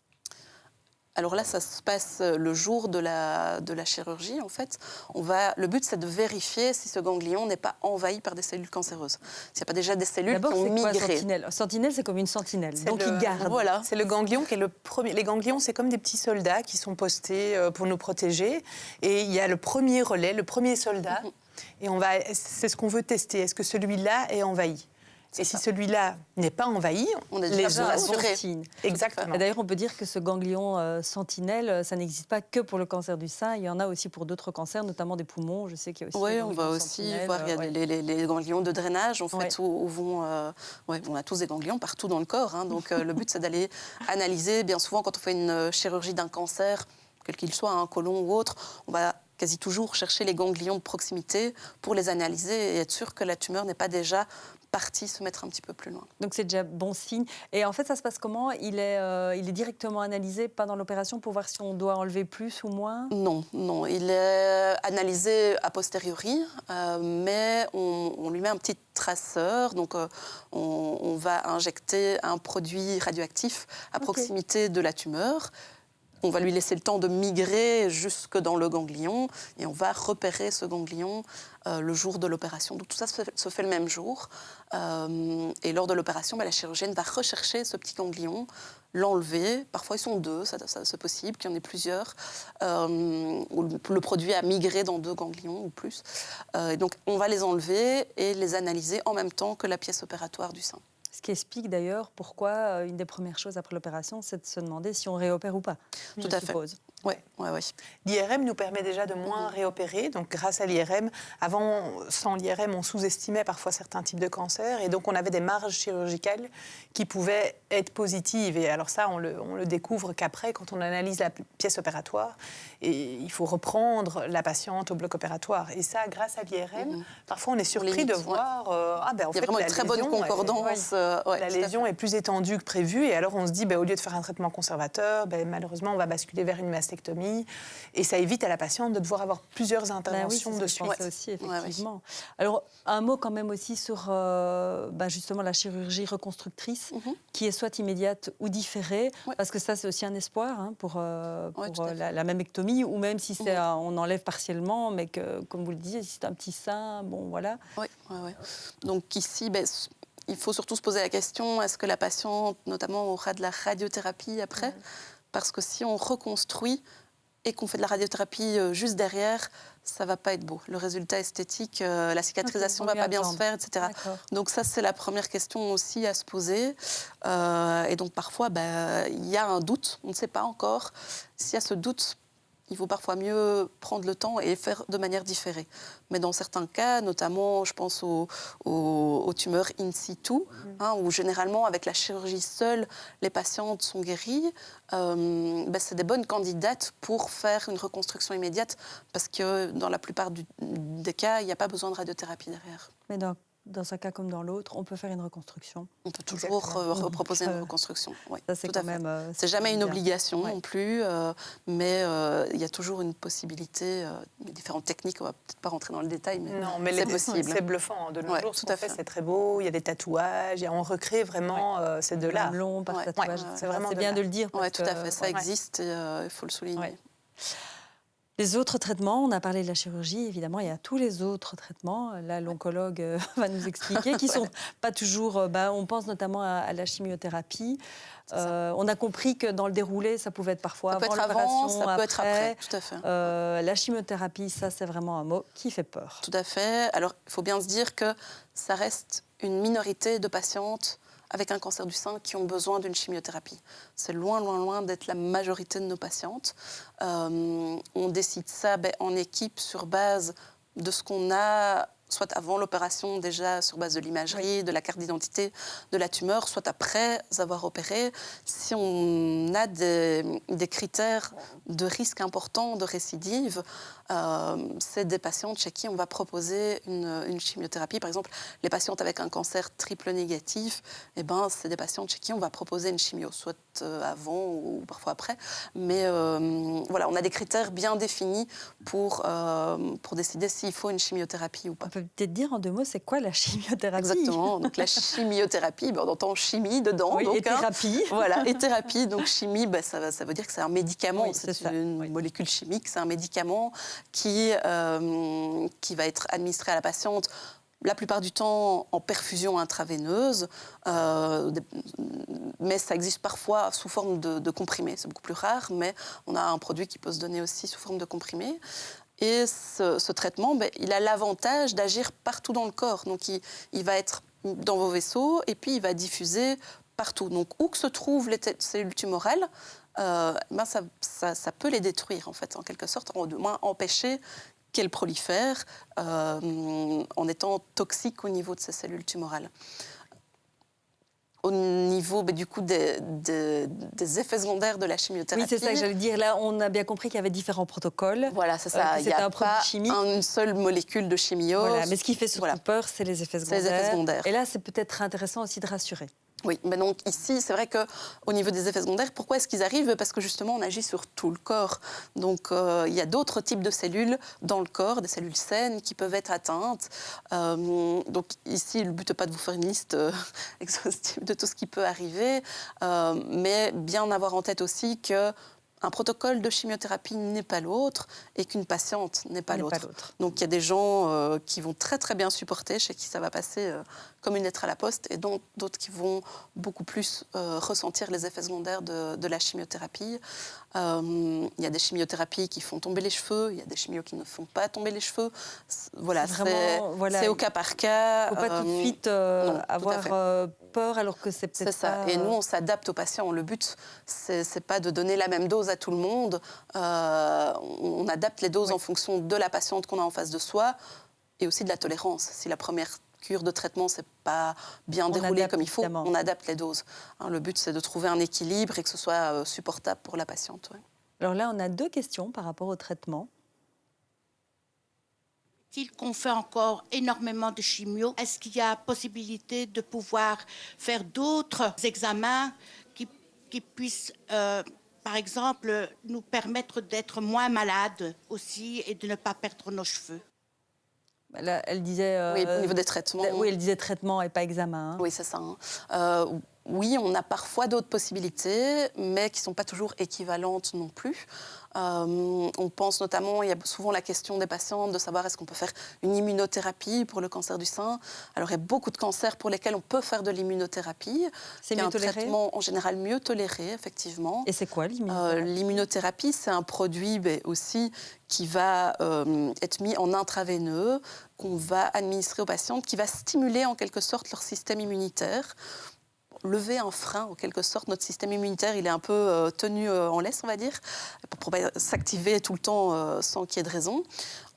Alors là, ça se passe le jour de la chirurgie, en fait. Le but, c'est de vérifier si ce ganglion n'est pas envahi par des cellules cancéreuses. S'il n'y a pas déjà des cellules qui D'abord, ont c'est quoi migré. sentinelle? Sentinelle, c'est comme une sentinelle, donc il garde. Voilà. C'est le ganglion qui est le premier. Les ganglions, c'est comme des petits soldats qui sont postés pour nous protéger. Et il y a le premier relais, le premier soldat. Et c'est ce qu'on veut tester. Est-ce que celui-là est envahi? Et si celui-là n'est pas envahi, On est les déjà autres... rassuré. Exactement. Et d'ailleurs, on peut dire que ce ganglion sentinelle, ça n'existe pas que pour le cancer du sein. Il y en a aussi pour d'autres cancers, notamment des poumons. Je sais qu'il y a aussi. Oui, des on ganglions va aussi sentinelles, voir, il y a les ganglions de drainage, en fait, où vont... on a tous des ganglions partout dans le corps. Hein, donc, le but, c'est d'aller analyser. Bien souvent, quand on fait une chirurgie d'un cancer, quel qu'il soit, un côlon ou autre, on va quasi toujours chercher les ganglions de proximité pour les analyser et être sûr que la tumeur n'est pas déjà partie se mettre un petit peu plus loin. Donc c'est déjà bon signe. Et en fait, ça se passe comment? Il est directement analysé pendant l'opération pour voir si on doit enlever plus ou moins? Non, il est analysé a posteriori, mais on lui met un petit traceur. Donc on va injecter un produit radioactif à proximité de la tumeur. On va lui laisser le temps de migrer jusque dans le ganglion et on va repérer ce ganglion le jour de l'opération. Donc tout ça se fait le même jour. Et lors de l'opération, la chirurgienne va rechercher ce petit ganglion, l'enlever. Parfois, ils sont deux, c'est possible qu'il y en ait plusieurs. Où le produit a migré dans 2 ganglions ou plus. Et donc on va les enlever et les analyser en même temps que la pièce opératoire du sein. Ce qui explique d'ailleurs pourquoi une des premières choses après l'opération, c'est de se demander si on réopère ou pas. Tout à fait. Oui. L'IRM nous permet déjà de moins réopérer. Donc, grâce à l'IRM, sans l'IRM, on sous-estimait parfois certains types de cancers. Et donc, on avait des marges chirurgicales qui pouvaient être positives. Et alors ça, on le découvre qu'après, quand on analyse la pièce opératoire, et il faut reprendre la patiente au bloc opératoire. Et ça, grâce à l'IRM, parfois, on est surpris de voir... il y a vraiment une très bonne concordance. La lésion est plus étendue que prévu. Et alors, on se dit, au lieu de faire un traitement conservateur, malheureusement, on va basculer vers une mastectomie. Et ça évite à la patiente de devoir avoir plusieurs interventions de suite. Ça aussi, effectivement. Alors, un mot quand même aussi sur justement la chirurgie reconstructrice, qui est soit immédiate ou différée, parce que ça, c'est aussi un espoir pour la mammectomie, ou même si on enlève partiellement, mais que, comme vous le disiez, si c'est un petit sein, bon, voilà. Oui. Donc ici, il faut surtout se poser la question, est-ce que la patiente, notamment, aura de la radiothérapie après? Parce que si on reconstruit et qu'on fait de la radiothérapie juste derrière, ça ne va pas être beau. Le résultat esthétique, la cicatrisation ne va pas bien se faire, etc. Donc ça, c'est la première question aussi à se poser. Et donc parfois, il y a un doute, on ne sait pas encore. S'il y a ce doute, il vaut parfois mieux prendre le temps et faire de manière différée. Mais dans certains cas, notamment, je pense aux tumeurs in situ, où généralement, avec la chirurgie seule, les patientes sont guéries. C'est des bonnes candidates pour faire une reconstruction immédiate, parce que dans la plupart des cas, il n'y a pas besoin de radiothérapie derrière. Mais dans un cas comme dans l'autre, on peut faire une reconstruction. On peut toujours reproposer une reconstruction. Oui, ça, c'est quand même. C'est jamais une obligation non plus, mais il y a toujours une possibilité. Différentes techniques, on va peut-être pas rentrer dans le détail, mais non, mais c'est possible. C'est bluffant. De nos jours, tout à fait, c'est très beau. Il y a des tatouages, on recrée vraiment ces deux-là. Long par tatouage. C'est bien de le dire. Oui, tout à fait. Ça existe et il faut le souligner. Les autres traitements, on a parlé de la chirurgie, évidemment, il y a tous les autres traitements. Là, l'oncologue va nous expliquer, qui ne sont pas toujours... on pense notamment à la chimiothérapie. On a compris que dans le déroulé, ça pouvait être parfois avant l'opération, ça peut être après, tout à fait. La chimiothérapie, ça, c'est vraiment un mot qui fait peur. Tout à fait. Alors, il faut bien se dire que ça reste une minorité de patientes avec un cancer du sein qui ont besoin d'une chimiothérapie. C'est loin d'être la majorité de nos patientes. On décide ça en équipe sur base de ce qu'on a, soit avant l'opération déjà sur base de l'imagerie, de la carte d'identité de la tumeur, soit après avoir opéré. Si on a des critères de risque important de récidive, c'est des patientes chez qui on va proposer une chimiothérapie. Par exemple, les patientes avec un cancer triple négatif, c'est des patientes chez qui on va proposer une chimio, soit avant ou parfois après. Mais on a des critères bien définis pour décider s'il faut une chimiothérapie ou pas. On peut peut peut-être dire en 2 mots, c'est quoi la chimiothérapie? Exactement. Donc la chimiothérapie, on entend chimie dedans. Oui, donc, et thérapie. Voilà, et thérapie. Donc chimie, ça veut dire que c'est un médicament. Oui, c'est ça. une molécule chimique, c'est un médicament qui va être administré à la patiente. La plupart du temps en perfusion intraveineuse, mais ça existe parfois sous forme de comprimé. C'est beaucoup plus rare, mais on a un produit qui peut se donner aussi sous forme de comprimé. Et ce traitement, il a l'avantage d'agir partout dans le corps. Donc il va être dans vos vaisseaux et puis il va diffuser partout. Donc où que se trouvent les cellules tumorales, ça peut les détruire en fait, en quelque sorte, au moins empêcher qu'elles prolifèrent en étant toxiques au niveau de ces cellules tumorales. Au niveau du coup des effets secondaires de la chimiothérapie. Oui, c'est ça que j'allais dire. Là, on a bien compris qu'il y avait différents protocoles. Voilà, c'est ça. Il n'y a un produit pas chimique. une seule molécule de chimio. Voilà. Mais ce qui fait surtout peur, c'est les effets secondaires. C'est les effets secondaires. Et là, c'est peut-être intéressant aussi de rassurer. Oui, mais donc ici, c'est vrai qu'au niveau des effets secondaires, pourquoi est-ce qu'ils arrivent? Parce que justement, on agit sur tout le corps. Donc, il y a d'autres types de cellules dans le corps, des cellules saines qui peuvent être atteintes. Donc ici, le but n'est pas de vous faire une liste exhaustive de tout ce qui peut arriver, mais bien avoir en tête aussi que un protocole de chimiothérapie n'est pas l'autre et qu'une patiente n'est pas l'autre. Donc il y a des gens qui vont très très bien supporter, chez qui ça va passer comme une lettre à la poste, et d'autres qui vont beaucoup plus ressentir les effets secondaires de la chimiothérapie. Il y a des chimiothérapies qui font tomber les cheveux, il y a des chimios qui ne font pas tomber les cheveux. Voilà, c'est au cas par cas. Il ne faut pas tout de suite avoir peur alors que c'est peut-être ça. Et nous, on s'adapte aux patients. Le but, c'est pas de donner la même dose à tout le monde. On adapte les doses en fonction de la patiente qu'on a en face de soi et aussi de la tolérance. Si la première cure de traitement s'est pas bien déroulée comme il faut, on adapte les doses. Le but, c'est de trouver un équilibre et que ce soit supportable pour la patiente. Ouais. Alors là, on a 2 questions par rapport au traitement. Est-il qu'on fait encore énormément de chimio? Est-ce qu'il y a possibilité de pouvoir faire d'autres examens qui puissent, par exemple, nous permettre d'être moins malades aussi et de ne pas perdre nos cheveux? Là, elle disait... oui, au niveau des traitements. Oui, elle disait traitement et pas examen. Oui, c'est ça. Oui, on a parfois d'autres possibilités, mais qui ne sont pas toujours équivalentes non plus. On pense notamment, il y a souvent la question des patientes de savoir est-ce qu'on peut faire une immunothérapie pour le cancer du sein. Alors, il y a beaucoup de cancers pour lesquels on peut faire de l'immunothérapie. C'est mieux toléré ? Un traitement en général mieux toléré, effectivement. Et c'est quoi l'immunothérapie ? L'immunothérapie, c'est un produit aussi qui va être mis en intraveineux, qu'on va administrer aux patientes, qui va stimuler en quelque sorte leur système immunitaire. Lever un frein, en quelque sorte. Notre système immunitaire, il est un peu tenu en laisse, on va dire, pour ne pas s'activer tout le temps sans qu'il y ait de raison.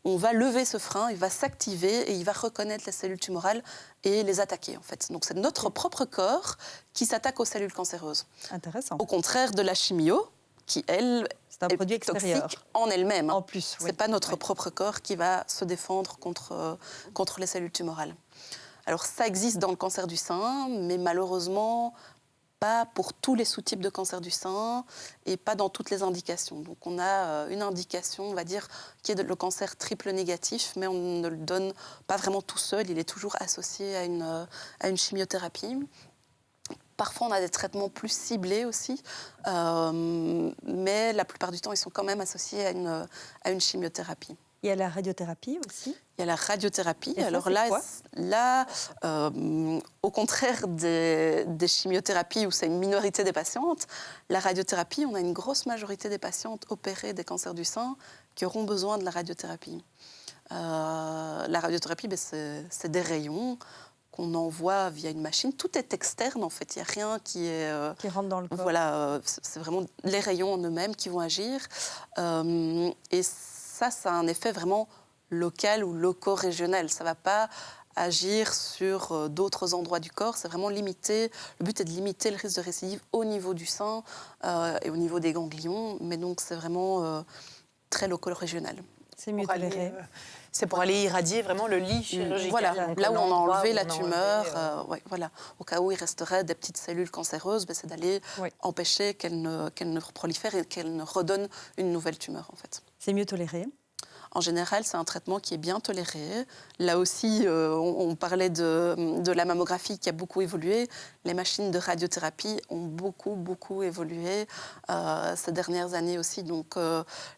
On va lever ce frein, il va s'activer et il va reconnaître les cellules tumorales et les attaquer, en fait. Donc, c'est notre propre corps qui s'attaque aux cellules cancéreuses. Intéressant. Au contraire de la chimio, qui, elle, c'est un produit extérieur. Toxique en elle-même. En plus, oui. C'est pas notre propre corps qui va se défendre contre les cellules tumorales. Alors, ça existe dans le cancer du sein, mais malheureusement, pas pour tous les sous-types de cancer du sein et pas dans toutes les indications. Donc, on a une indication, on va dire, qui est le cancer triple négatif, mais on ne le donne pas vraiment tout seul. Il est toujours associé à une chimiothérapie. Parfois, on a des traitements plus ciblés aussi, mais la plupart du temps, ils sont quand même associés à une chimiothérapie. Il y a la radiothérapie aussi. Il y a la radiothérapie. Et alors au contraire des chimiothérapies où c'est une minorité des patientes, la radiothérapie, on a une grosse majorité des patientes opérées des cancers du sein qui auront besoin de la radiothérapie. La radiothérapie, c'est des rayons qu'on envoie via une machine. Tout est externe, en fait. Il n'y a rien qui rentre dans le corps. Voilà, c'est vraiment les rayons en eux-mêmes qui vont agir. Et ça a un effet vraiment local ou loco-régional. Ça ne va pas agir sur d'autres endroits du corps. C'est vraiment limité. Le but est de limiter le risque de récidive au niveau du sein et au niveau des ganglions. Mais donc, c'est vraiment très loco-régional. C'est mieux toléré. C'est pour aller irradier vraiment le lit chirurgical. Voilà, là où on a enlevé la tumeur, voilà. Au cas où il resterait des petites cellules cancéreuses, c'est d'aller empêcher qu'elles ne prolifèrent et qu'elles ne redonnent une nouvelle tumeur, en fait. C'est mieux toléré ? En général, c'est un traitement qui est bien toléré. Là aussi, on parlait de la mammographie qui a beaucoup évolué. Les machines de radiothérapie ont beaucoup évolué ces dernières années aussi. Donc,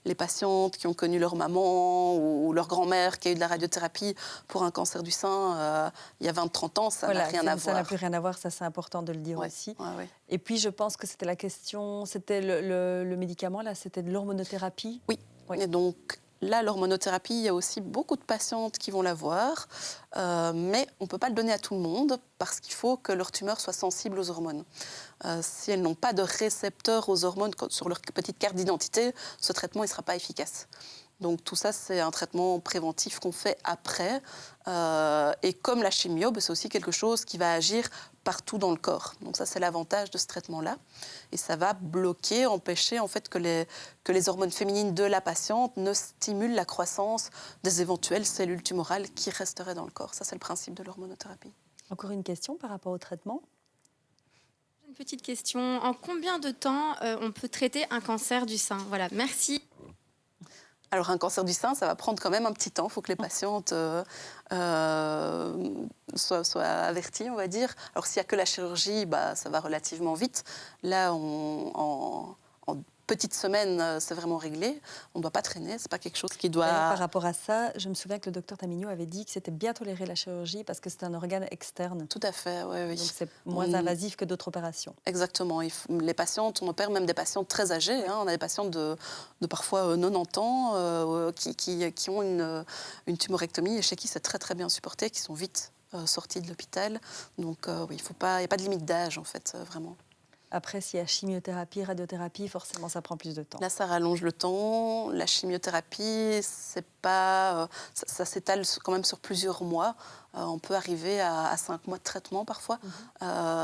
les patientes qui ont connu leur maman ou leur grand-mère qui a eu de la radiothérapie pour un cancer du sein il y a 20-30 ans, ça n'a rien à voir. Ça n'a plus rien à voir, ça c'est important de le dire aussi. Ouais. Et puis je pense que c'était la question, c'était le médicament là, c'était de l'hormonothérapie. Oui. Et donc là, l'hormonothérapie, il y a aussi beaucoup de patientes qui vont l'avoir, mais on ne peut pas le donner à tout le monde parce qu'il faut que leur tumeur soit sensible aux hormones. Si elles n'ont pas de récepteurs aux hormones sur leur petite carte d'identité, ce traitement ne sera pas efficace. Donc tout ça, c'est un traitement préventif qu'on fait après. Et comme la chimio, c'est aussi quelque chose qui va agir partout dans le corps. Donc ça, c'est l'avantage de ce traitement-là. Et ça va bloquer, empêcher en fait que les hormones féminines de la patiente ne stimulent la croissance des éventuelles cellules tumorales qui resteraient dans le corps. Ça, c'est le principe de l'hormonothérapie. Encore une question par rapport au traitement ? Une petite question. En combien de temps on peut traiter un cancer du sein ? Voilà, merci. Alors, un cancer du sein, ça va prendre quand même un petit temps. Il faut que les patientes soient averties, on va dire. Alors, s'il n'y a que la chirurgie, ça va relativement vite. Là, en petite semaine, c'est vraiment réglé. On ne doit pas traîner. Ce n'est pas quelque chose qui doit... Par rapport à ça, je me souviens que le docteur Tamigno avait dit que c'était bien toléré la chirurgie parce que c'est un organe externe. Tout à fait, oui. Donc, c'est moins invasif que d'autres opérations. Exactement. Les patientes, on opère même des patientes très âgées. On a des patientes de parfois 90 ans qui ont une tumorectomie et chez qui c'est très, très bien supporté, qui sont vite sorties de l'hôpital. Donc, il n'y a pas de limite d'âge, en fait, vraiment. Après, s'il y a chimiothérapie, radiothérapie, forcément, ça prend plus de temps. Là, ça rallonge le temps. La chimiothérapie, c'est pas, ça s'étale quand même sur plusieurs mois. On peut arriver à 5 mois de traitement parfois.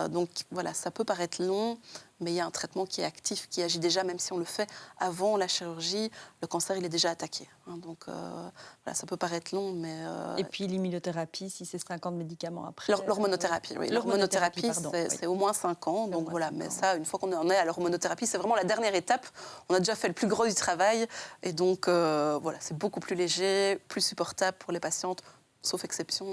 Donc, voilà, ça peut paraître long, mais il y a un traitement qui est actif, qui agit déjà, même si on le fait avant la chirurgie. Le cancer, il est déjà attaqué. Donc, voilà, ça peut paraître long, mais... Et puis l'immunothérapie, si c'est 5 ans de médicaments après... L'hormonothérapie, oui. L'hormonothérapie, c'est au moins 5 ans. Donc, voilà, mais ça, une fois qu'on en est à l'hormonothérapie, c'est vraiment la dernière étape. On a déjà fait le plus gros du travail. Et donc, voilà, c'est beaucoup plus léger, plus supportable pour les patientes, sauf exception,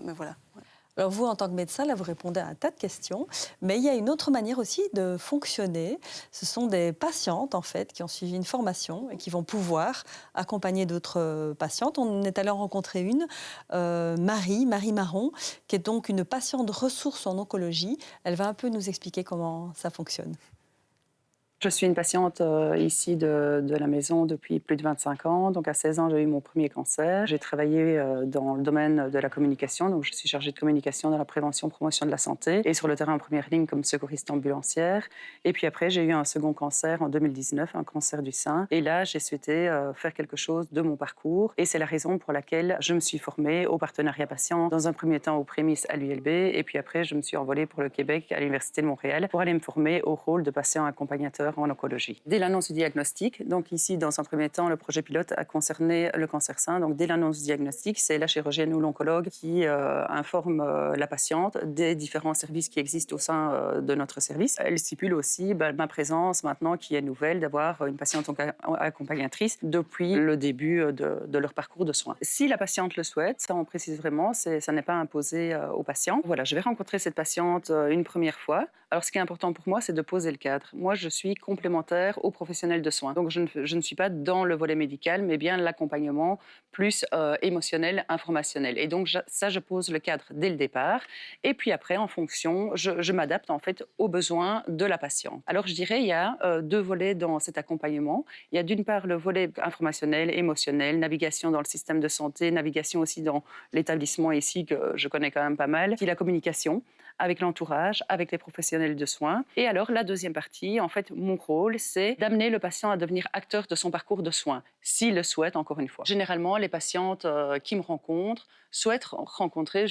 mais voilà. Ouais. Alors vous, en tant que médecin, là, vous répondez à un tas de questions, mais il y a une autre manière aussi de fonctionner. Ce sont des patientes, en fait, qui ont suivi une formation et qui vont pouvoir accompagner d'autres patientes. On est allé en rencontrer une, Marie Marron, qui est donc une patiente ressource en oncologie. Elle va un peu nous expliquer comment ça fonctionne. Je suis une patiente ici de la maison depuis plus de 25 ans. Donc à 16 ans, j'ai eu mon premier cancer. J'ai travaillé dans le domaine de la communication. Donc je suis chargée de communication dans la prévention, promotion de la santé et sur le terrain en première ligne comme secouriste ambulancière. Et puis après, j'ai eu un second cancer en 2019, un cancer du sein. Et là, j'ai souhaité faire quelque chose de mon parcours. Et c'est la raison pour laquelle je me suis formée au partenariat patient. Dans un premier temps, au prémices à l'ULB. Et puis après, je me suis envolée pour le Québec à l'Université de Montréal pour aller me former au rôle de patient accompagnateur en oncologie. Dès l'annonce du diagnostic, donc ici, dans un premier temps, le projet pilote a concerné le cancer sein. Donc dès l'annonce du diagnostic, c'est la chirurgienne ou l'oncologue qui informe la patiente des différents services qui existent au sein de notre service. Elle stipule aussi ma présence maintenant qui est nouvelle d'avoir une patiente accompagnatrice depuis le début de leur parcours de soins. Si la patiente le souhaite, ça on précise vraiment, ça n'est pas imposé aux patients. Voilà, je vais rencontrer cette patiente une première fois. Alors ce qui est important pour moi, c'est de poser le cadre. Moi, je suis complémentaire aux professionnels de soins. Donc, je ne suis pas dans le volet médical, mais bien l'accompagnement plus émotionnel, informationnel. Et donc, je pose le cadre dès le départ. Et puis après, en fonction, je m'adapte en fait aux besoins de la patiente. Alors, je dirais, il y a 2 volets dans cet accompagnement. Il y a d'une part le volet informationnel, émotionnel, navigation dans le système de santé, navigation aussi dans l'établissement ici, que je connais quand même pas mal. Puis la communication avec l'entourage, avec les professionnels de soins. Et alors, la deuxième partie, en fait, mon rôle, c'est d'amener le patient à devenir acteur de son parcours de soins, s'il le souhaite, encore une fois. Généralement, les patientes qui me rencontrent souhaitent rencontrer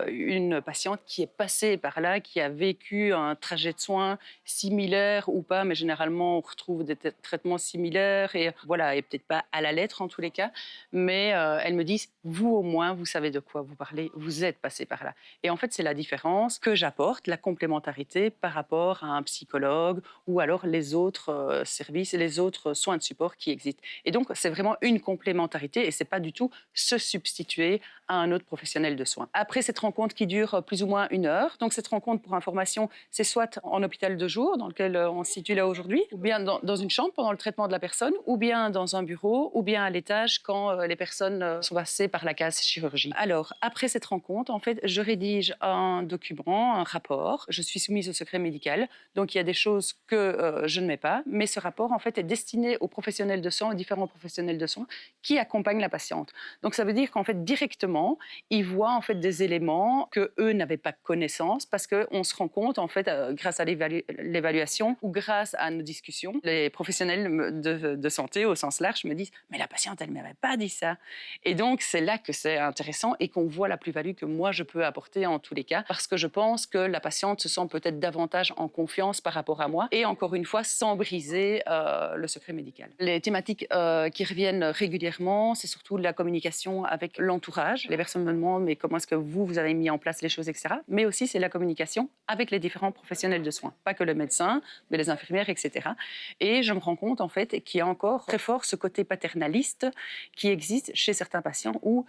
une patiente qui est passée par là, qui a vécu un trajet de soins similaire ou pas, mais généralement, on retrouve des traitements similaires et voilà, et peut-être pas à la lettre en tous les cas, mais elles me disent, vous au moins, vous savez de quoi vous parlez, vous êtes passé par là. Et en fait, c'est la différence que que j'apporte, la complémentarité par rapport à un psychologue ou alors les autres services et les autres soins de support qui existent. Et donc, c'est vraiment une complémentarité et ce n'est pas du tout se substituer à un autre professionnel de soins. Après cette rencontre qui dure plus ou moins 1 heure, donc cette rencontre, pour information, c'est soit en hôpital de jour, dans lequel on se situe là aujourd'hui, ou bien dans une chambre pendant le traitement de la personne, ou bien dans un bureau, ou bien à l'étage quand les personnes sont passées par la case chirurgie. Alors, après cette rencontre, en fait, je rédige un document, un rapport. Je suis soumise au secret médical, donc il y a des choses que je ne mets pas, mais ce rapport, en fait, est destiné aux professionnels de soins, aux différents professionnels de soins qui accompagnent la patiente. Donc, ça veut dire qu'en fait, directement, ils voient en fait des éléments que eux n'avaient pas connaissance parce qu'on se rend compte en fait grâce à l'évaluation ou grâce à nos discussions, les professionnels de santé au sens large me disent mais la patiente elle m'avait pas dit ça. Et donc c'est là que c'est intéressant et qu'on voit la plus-value que moi je peux apporter en tous les cas parce que je pense que la patiente se sent peut-être davantage en confiance par rapport à moi et encore une fois sans briser le secret médical. Les thématiques qui reviennent régulièrement, c'est surtout la communication avec l'entourage. Les personnes me demandent mais comment est-ce que vous avez mis en place les choses, etc. Mais aussi, c'est la communication avec les différents professionnels de soins. Pas que le médecin, mais les infirmières, etc. Et je me rends compte, en fait, qu'il y a encore très fort ce côté paternaliste qui existe chez certains patients où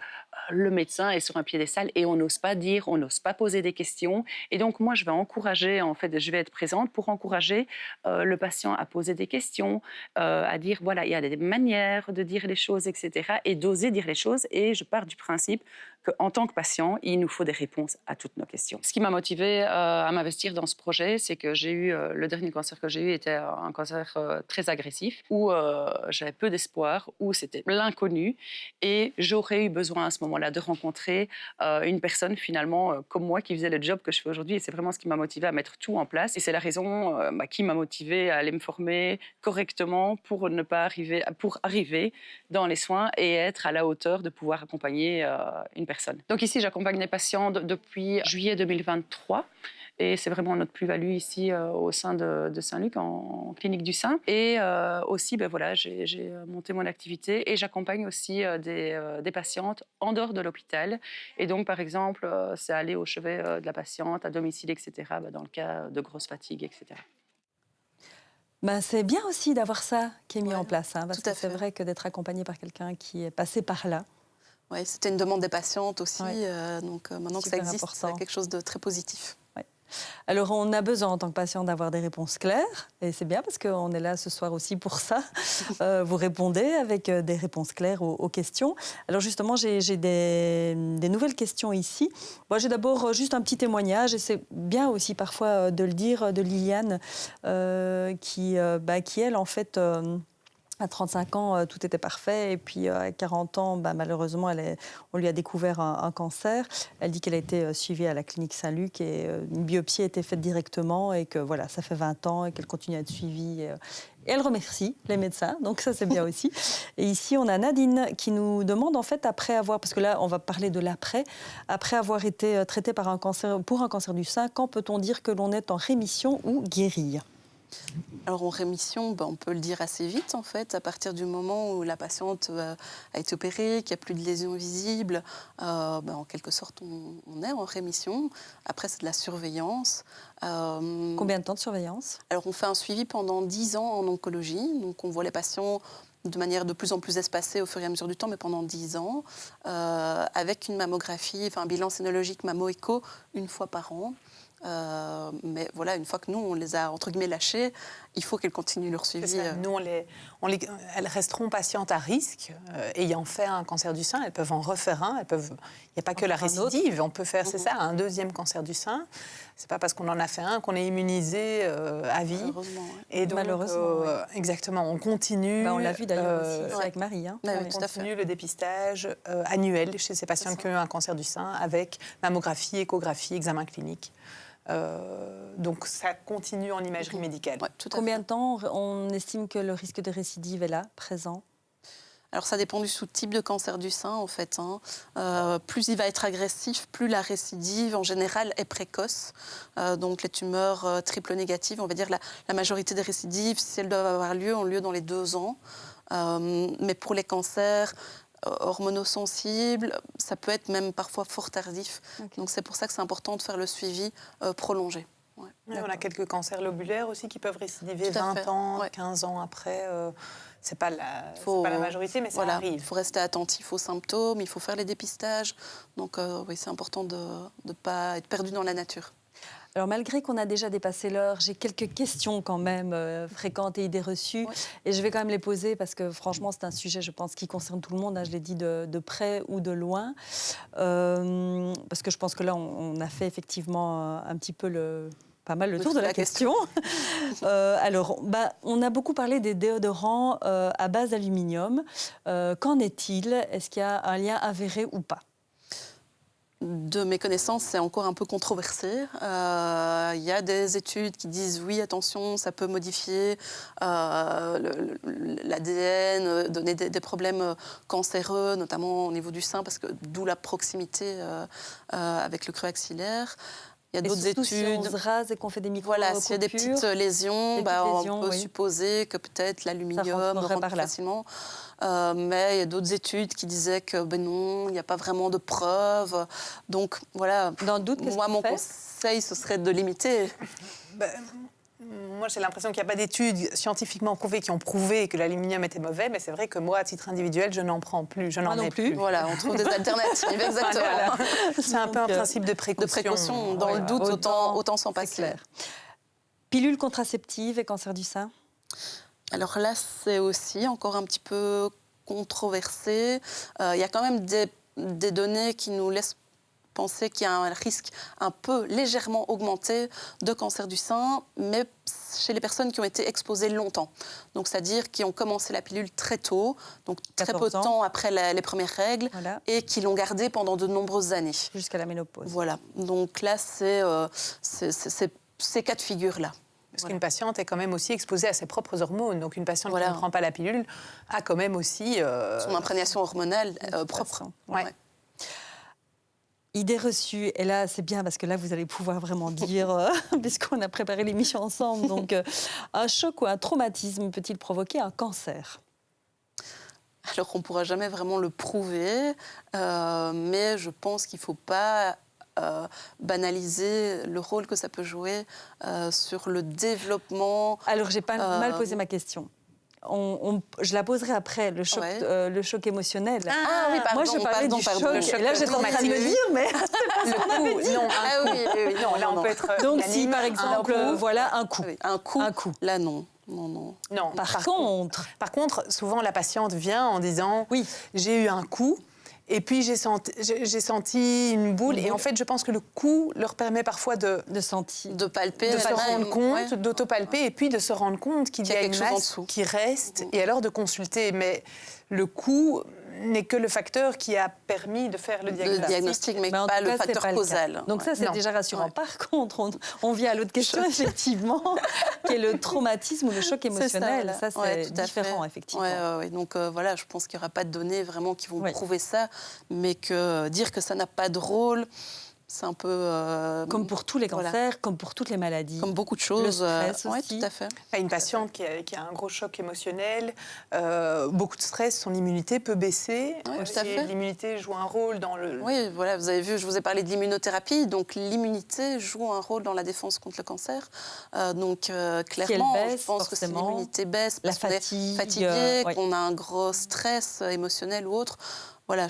le médecin est sur un piédestal et on n'ose pas dire, on n'ose pas poser des questions. Et donc, moi, je vais encourager, en fait, je vais être présente pour encourager le patient à poser des questions, à dire, voilà, il y a des manières de dire les choses, etc. Et d'oser dire les choses. Et je pars du principe qu'en tant que patient, il nous faut des réponses à toutes nos questions. Ce qui m'a motivée à m'investir dans ce projet, c'est que j'ai eu, le dernier cancer que j'ai eu était un cancer très agressif, où j'avais peu d'espoir, où c'était l'inconnu, et j'aurais eu besoin à ce moment-là de rencontrer une personne finalement comme moi qui faisait le job que je fais aujourd'hui, et c'est vraiment ce qui m'a motivée à mettre tout en place, et c'est la raison qui m'a motivée à aller me former correctement pour arriver dans les soins et être à la hauteur de pouvoir accompagner une personne. Donc ici, j'accompagne des patients depuis juillet 2023. Et c'est vraiment notre plus-value ici au sein de Saint-Luc, en clinique du sein. Et aussi, voilà, j'ai monté mon activité et j'accompagne aussi des patientes en dehors de l'hôpital. Et donc, par exemple, c'est aller au chevet de la patiente, à domicile, etc., dans le cas de grosse fatigue, etc. C'est bien aussi d'avoir ça qui est mis en place, parce tout à que c'est fait. vrai que d'être accompagné par quelqu'un qui est passé par là. Oui, c'était une demande des patientes aussi. Donc maintenant que ça Super existe, important. c'est quelque chose de très positif. Ouais. Alors, on a besoin en tant que patient d'avoir des réponses claires. Et c'est bien parce qu'on est là ce soir aussi pour ça. Vous répondez avec des réponses claires aux questions. Alors justement, j'ai des nouvelles questions ici. Moi, j'ai d'abord juste un petit témoignage. Et c'est bien aussi parfois de le dire, de Liliane, qui elle, en fait... À 35 ans, tout était parfait. Et puis, à 40 ans, malheureusement, on lui a découvert un cancer. Elle dit qu'elle a été suivie à la clinique Saint-Luc et une biopsie a été faite directement et que voilà, ça fait 20 ans et qu'elle continue à être suivie. Et elle remercie les médecins, donc ça, c'est bien aussi. Et ici, on a Nadine qui nous demande, en fait, après avoir... Parce que là, on va parler de l'après. Après avoir été traitée pour un cancer du sein, quand peut-on dire que l'on est en rémission ou guéri ? Alors en rémission, on peut le dire assez vite en fait, à partir du moment où la patiente a été opérée, qu'il n'y a plus de lésions visibles, en quelque sorte on est en rémission. Après c'est de la surveillance. Combien de temps de surveillance ? Alors on fait un suivi pendant 10 ans en oncologie, donc on voit les patients de manière de plus en plus espacée au fur et à mesure du temps, mais pendant 10 ans, avec une mammographie, un bilan sénologique mammo-écho une fois par an. Mais voilà, une fois que nous, on les a, entre guillemets, lâchées, il faut qu'elles continuent leur suivi. Nous, elles resteront patientes à risque, ayant fait un cancer du sein. Elles peuvent en refaire un. Il n'y a pas que la récidive. On peut faire, c'est ça, un deuxième cancer du sein. C'est pas parce qu'on en a fait un qu'on est immunisé à vie. Malheureusement, oui. Et donc, Malheureusement, oui. Exactement, on continue. On l'a vu d'ailleurs aussi avec Marie. On continue le dépistage annuel chez ces patients qui ont eu un cancer du sein avec mammographie, échographie, examen clinique. Donc ça continue en imagerie médicale. Ouais, tout à Combien fait. de temps on estime que le risque de récidive est là, présent ? Alors ça dépend du sous-type de cancer du sein en fait. Plus il va être agressif, plus la récidive en général est précoce. Donc les tumeurs triple négatives, on va dire la majorité des récidives, si elles doivent avoir lieu, ont lieu dans les 2 ans. Mais pour les cancers hormonosensible, ça peut être même parfois fort tardif. Donc c'est pour ça que c'est important de faire le suivi prolongé. Ouais. Ouais, on a quelques cancers lobulaires aussi qui peuvent récidiver Tout à 20 fait. ans, Ouais. 15 ans après. C'est pas la majorité, mais ça voilà, arrive. il faut rester attentif aux symptômes, il faut faire les dépistages. Donc oui, c'est important de ne pas être perdu dans la nature. Alors, malgré qu'on a déjà dépassé l'heure, j'ai quelques questions quand même fréquentes et idées reçues. Ouais. Et je vais quand même les poser parce que franchement, c'est un sujet, je pense, qui concerne tout le monde. Hein, je l'ai dit de près ou de loin. Parce que je pense que là, on a fait effectivement un petit peu pas mal le tour de la question. Alors, on a beaucoup parlé des déodorants à base d'aluminium. Qu'en est-il? Est-ce qu'il y a un lien avéré ou pas? De mes connaissances, c'est encore un peu controversé. Il y a des études qui disent oui, attention, ça peut modifier l'ADN, donner des problèmes cancéreux, notamment au niveau du sein, parce que d'où la proximité avec le creux axillaire. Il y a d'autres études. Si on se rase et qu'on fait des micro Voilà, s'il y a des petites lésions, on peut supposer que peut-être l'aluminium rentre plus facilement. Mais il y a d'autres études qui disaient que non, il n'y a pas vraiment de preuves. Donc voilà, dans le doute, moi, mon conseil, ce serait de limiter. Moi, j'ai l'impression qu'il n'y a pas d'études scientifiquement prouvées qui ont prouvé que l'aluminium était mauvais, mais c'est vrai que moi, à titre individuel, je n'en prends plus. Je n'en ai plus. Voilà, on trouve des alternatives, exactement. Voilà. C'est un peu un principe de précaution. De précaution, dans le doute, autant s'en passer. Clair. Pilule contraceptive et cancer du sein? Alors là, c'est aussi encore un petit peu controversé. Il y a quand même des données qui nous laissent penser qu'il y a un risque un peu légèrement augmenté de cancer du sein, mais chez les personnes qui ont été exposées longtemps. Donc, c'est-à-dire qui ont commencé la pilule très tôt, donc très peu de temps après les premières règles, et qui l'ont gardée pendant de nombreuses années. Jusqu'à la ménopause. Voilà. Donc là, c'est ces cas de figure-là. Parce qu'une patiente est quand même aussi exposée à ses propres hormones. Donc une patiente qui ne prend pas la pilule a quand même aussi... son imprégnation hormonale propre. Ouais. Idée reçue, et là c'est bien parce que là vous allez pouvoir vraiment dire, puisqu'on a préparé l'émission ensemble, donc un choc ou un traumatisme peut-il provoquer un cancer? Alors on ne pourra jamais vraiment le prouver, mais je pense qu'il ne faut pas banaliser le rôle que ça peut jouer sur le développement. Alors j'ai pas mal posé ma question. Je la poserai après, le choc émotionnel. Ah oui, pardon. Moi, je parlais du choc. Et là, j'étais en train de me dire, mais c'est pas ce qu'on avait dit. Non, non, là, on peut être donc, si, par exemple, un coup. Un coup. Là, non. Non. Par contre, souvent, la patiente vient en disant « Oui, j'ai eu un coup ». Et puis, j'ai senti une boule. Et en fait, je pense que le coup leur permet parfois de palper, de se rendre compte, d'autopalper, et puis de se rendre compte qu'il y a une masse qui reste, et alors de consulter. Mais le coup n'est que le facteur qui a permis de faire le diagnostic. Mais pas le facteur causal. Donc ça, c'est déjà rassurant. Par contre, on vient à l'autre question, effectivement, qui est le traumatisme ou le choc émotionnel. Ça, c'est différent, effectivement. Ouais. Donc voilà, je pense qu'il n'y aura pas de données vraiment qui vont prouver ça, mais que dire que ça n'a pas de rôle... C'est un peu... comme pour tous les cancers, comme pour toutes les maladies. Comme beaucoup de choses. Le stress aussi. Oui, tout à fait. Une patiente qui a un gros choc émotionnel, beaucoup de stress, son immunité peut baisser. Oui, tout à fait. L'immunité joue un rôle dans le... Oui, voilà, vous avez vu, je vous ai parlé de l'immunothérapie. Donc, l'immunité joue un rôle dans la défense contre le cancer. Donc, clairement, baisse, je pense que si l'immunité baisse, la parce qu'on est fatigué, qu'on a un gros stress émotionnel ou autre, voilà,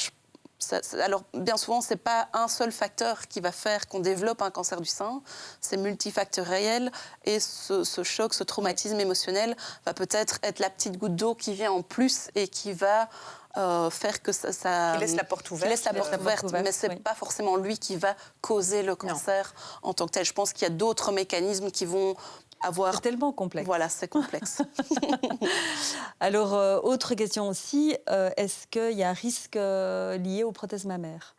alors, bien souvent, ce n'est pas un seul facteur qui va faire qu'on développe un cancer du sein, c'est multifactoriel et ce choc, ce traumatisme émotionnel va peut-être être la petite goutte d'eau qui vient en plus et qui va faire que ça... Qui laisse la porte ouverte. Mais ce n'est pas forcément lui qui va causer le cancer en tant que tel. Je pense qu'il y a d'autres mécanismes qui vont... C'est tellement complexe. Voilà, c'est complexe. Alors, autre question aussi, est-ce qu'il y a un risque lié aux prothèses mammaires?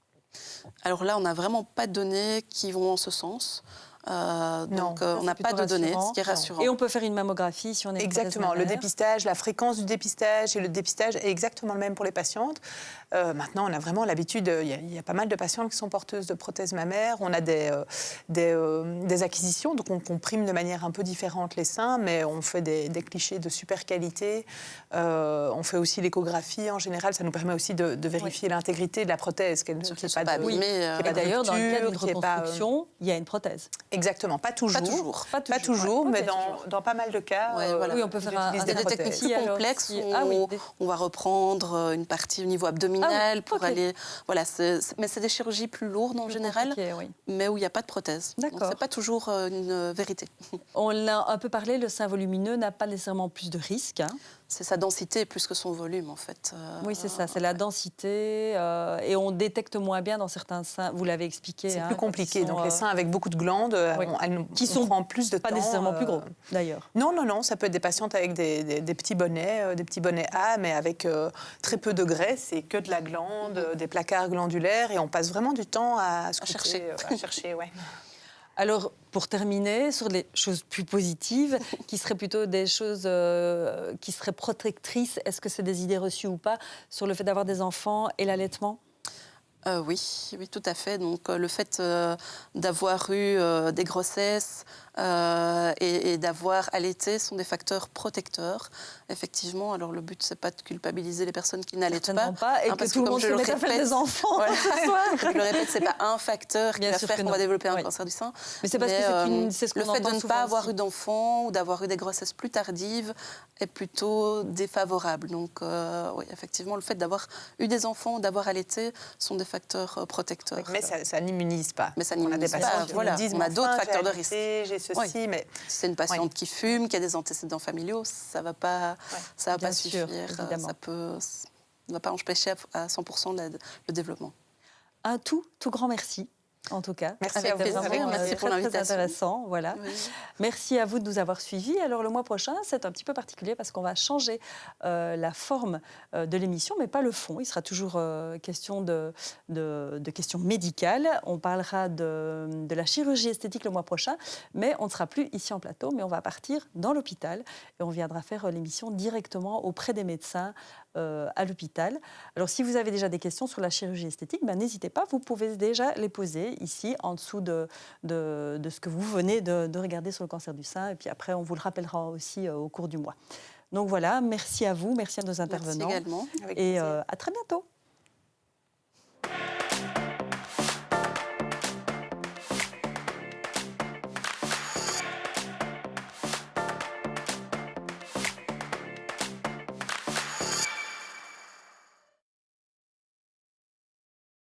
Alors là, on n'a vraiment pas de données qui vont en ce sens. Donc, Ça, on n'a c'est pas plutôt de données, rassurant. ce qui est rassurant. Et on peut faire une mammographie si on est Exactement, le dépistage, la fréquence du dépistage et le dépistage est exactement le même pour les patientes. Maintenant, on a vraiment l'habitude, il y a pas mal de patientes qui sont porteuses de prothèses mammaires, on a des acquisitions, donc on comprime de manière un peu différente les seins, mais on fait des clichés de super qualité, on fait aussi l'échographie en général, ça nous permet aussi de vérifier l'intégrité de la prothèse, qu'elle Sûr qu'il qu'elle n'y soit ait pas pas de... abîmée, Et d'ailleurs, dans le cas d'une qu'il y ait pas, reconstruction, il y a une prothèse. Exactement, pas toujours. Pas toujours. Pas toujours, Ouais, mais ok, dans pas mal de cas, Ouais, voilà. Oui, on peut faire un utilise Il y a des prothèses. techniques plus alors, complexes si- où Ah oui, on va reprendre une partie au niveau abdominal pour ok. aller... Voilà, mais c'est des chirurgies plus lourdes en Plus général, compliqué, oui. mais où il n'y a pas de prothèse. Donc, D'accord. c'est pas toujours une vérité. On l'a un peu parlé, le sein volumineux n'a pas nécessairement plus de risques. Hein. C'est sa densité plus que son volume, en fait. Oui, c'est ça, c'est la densité. Et on détecte moins bien dans certains seins, vous l'avez expliqué. C'est hein, plus quand compliqué. ils sont, Donc les seins avec beaucoup de glandes, oui. Qui on sont prend plus de pas temps. nécessairement plus gros, d'ailleurs. Non, ça peut être des patientes avec des petits bonnets A, mais avec très peu de graisse et que de la glande, des placards glandulaires, et on passe vraiment du temps à chercher. À chercher, ouais. Alors, pour terminer, sur les choses plus positives, qui seraient plutôt des choses qui seraient protectrices, est-ce que c'est des idées reçues ou pas, sur le fait d'avoir des enfants et l'allaitement ? Oui, tout à fait. Donc, le fait d'avoir eu des grossesses et d'avoir allaité sont des facteurs protecteurs. Effectivement, alors le but, c'est pas de culpabiliser les personnes qui n'allaitent Certainement pas, et que parce tout le comme monde je se le mette à faire répète- des enfants. Voilà. ce soir. Je le répète, c'est pas un facteur qui Bien va sûr faire que qu'on non. va développer un Oui. cancer du sein. Mais c'est parce que c'est ce qu'on le fait de entend ne souvent pas avoir aussi. eu d'enfants ou d'avoir eu des grossesses plus tardives est plutôt défavorable. Donc, oui, effectivement, le fait d'avoir eu des enfants ou d'avoir allaité sont des facteurs protecteurs. Mais ça n'immunise pas. Mais ça On a des n'immunise pas, patients qui voilà. nous disent, On a mais d'autres enfin, facteurs de j'ai allaité, j'ai ceci, Oui. mais... Si c'est une patiente qui fume, qui a des antécédents familiaux, ça va pas Bien sûr, suffire. évidemment. Ça ne va pas empêcher à 100% le développement. Un tout grand merci. En tout cas, Merci C'était à vous. vraiment, Avec plaisir. Merci pour très l'invitation. intéressant. Voilà. Oui. Merci à vous de nous avoir suivis. Alors le mois prochain, c'est un petit peu particulier parce qu'on va changer la forme de l'émission, mais pas le fond. Il sera toujours question de questions médicales. On parlera de la chirurgie esthétique le mois prochain, mais on ne sera plus ici en plateau, mais on va partir dans l'hôpital et on viendra faire l'émission directement auprès des médecins à l'hôpital. Alors si vous avez déjà des questions sur la chirurgie esthétique, n'hésitez pas, vous pouvez déjà les poser ici, en dessous de ce que vous venez de regarder sur le cancer du sein. Et puis après, on vous le rappellera aussi au cours du mois. Donc voilà, merci à vous, merci à nos intervenants. Merci également. Avec Et plaisir. à très bientôt.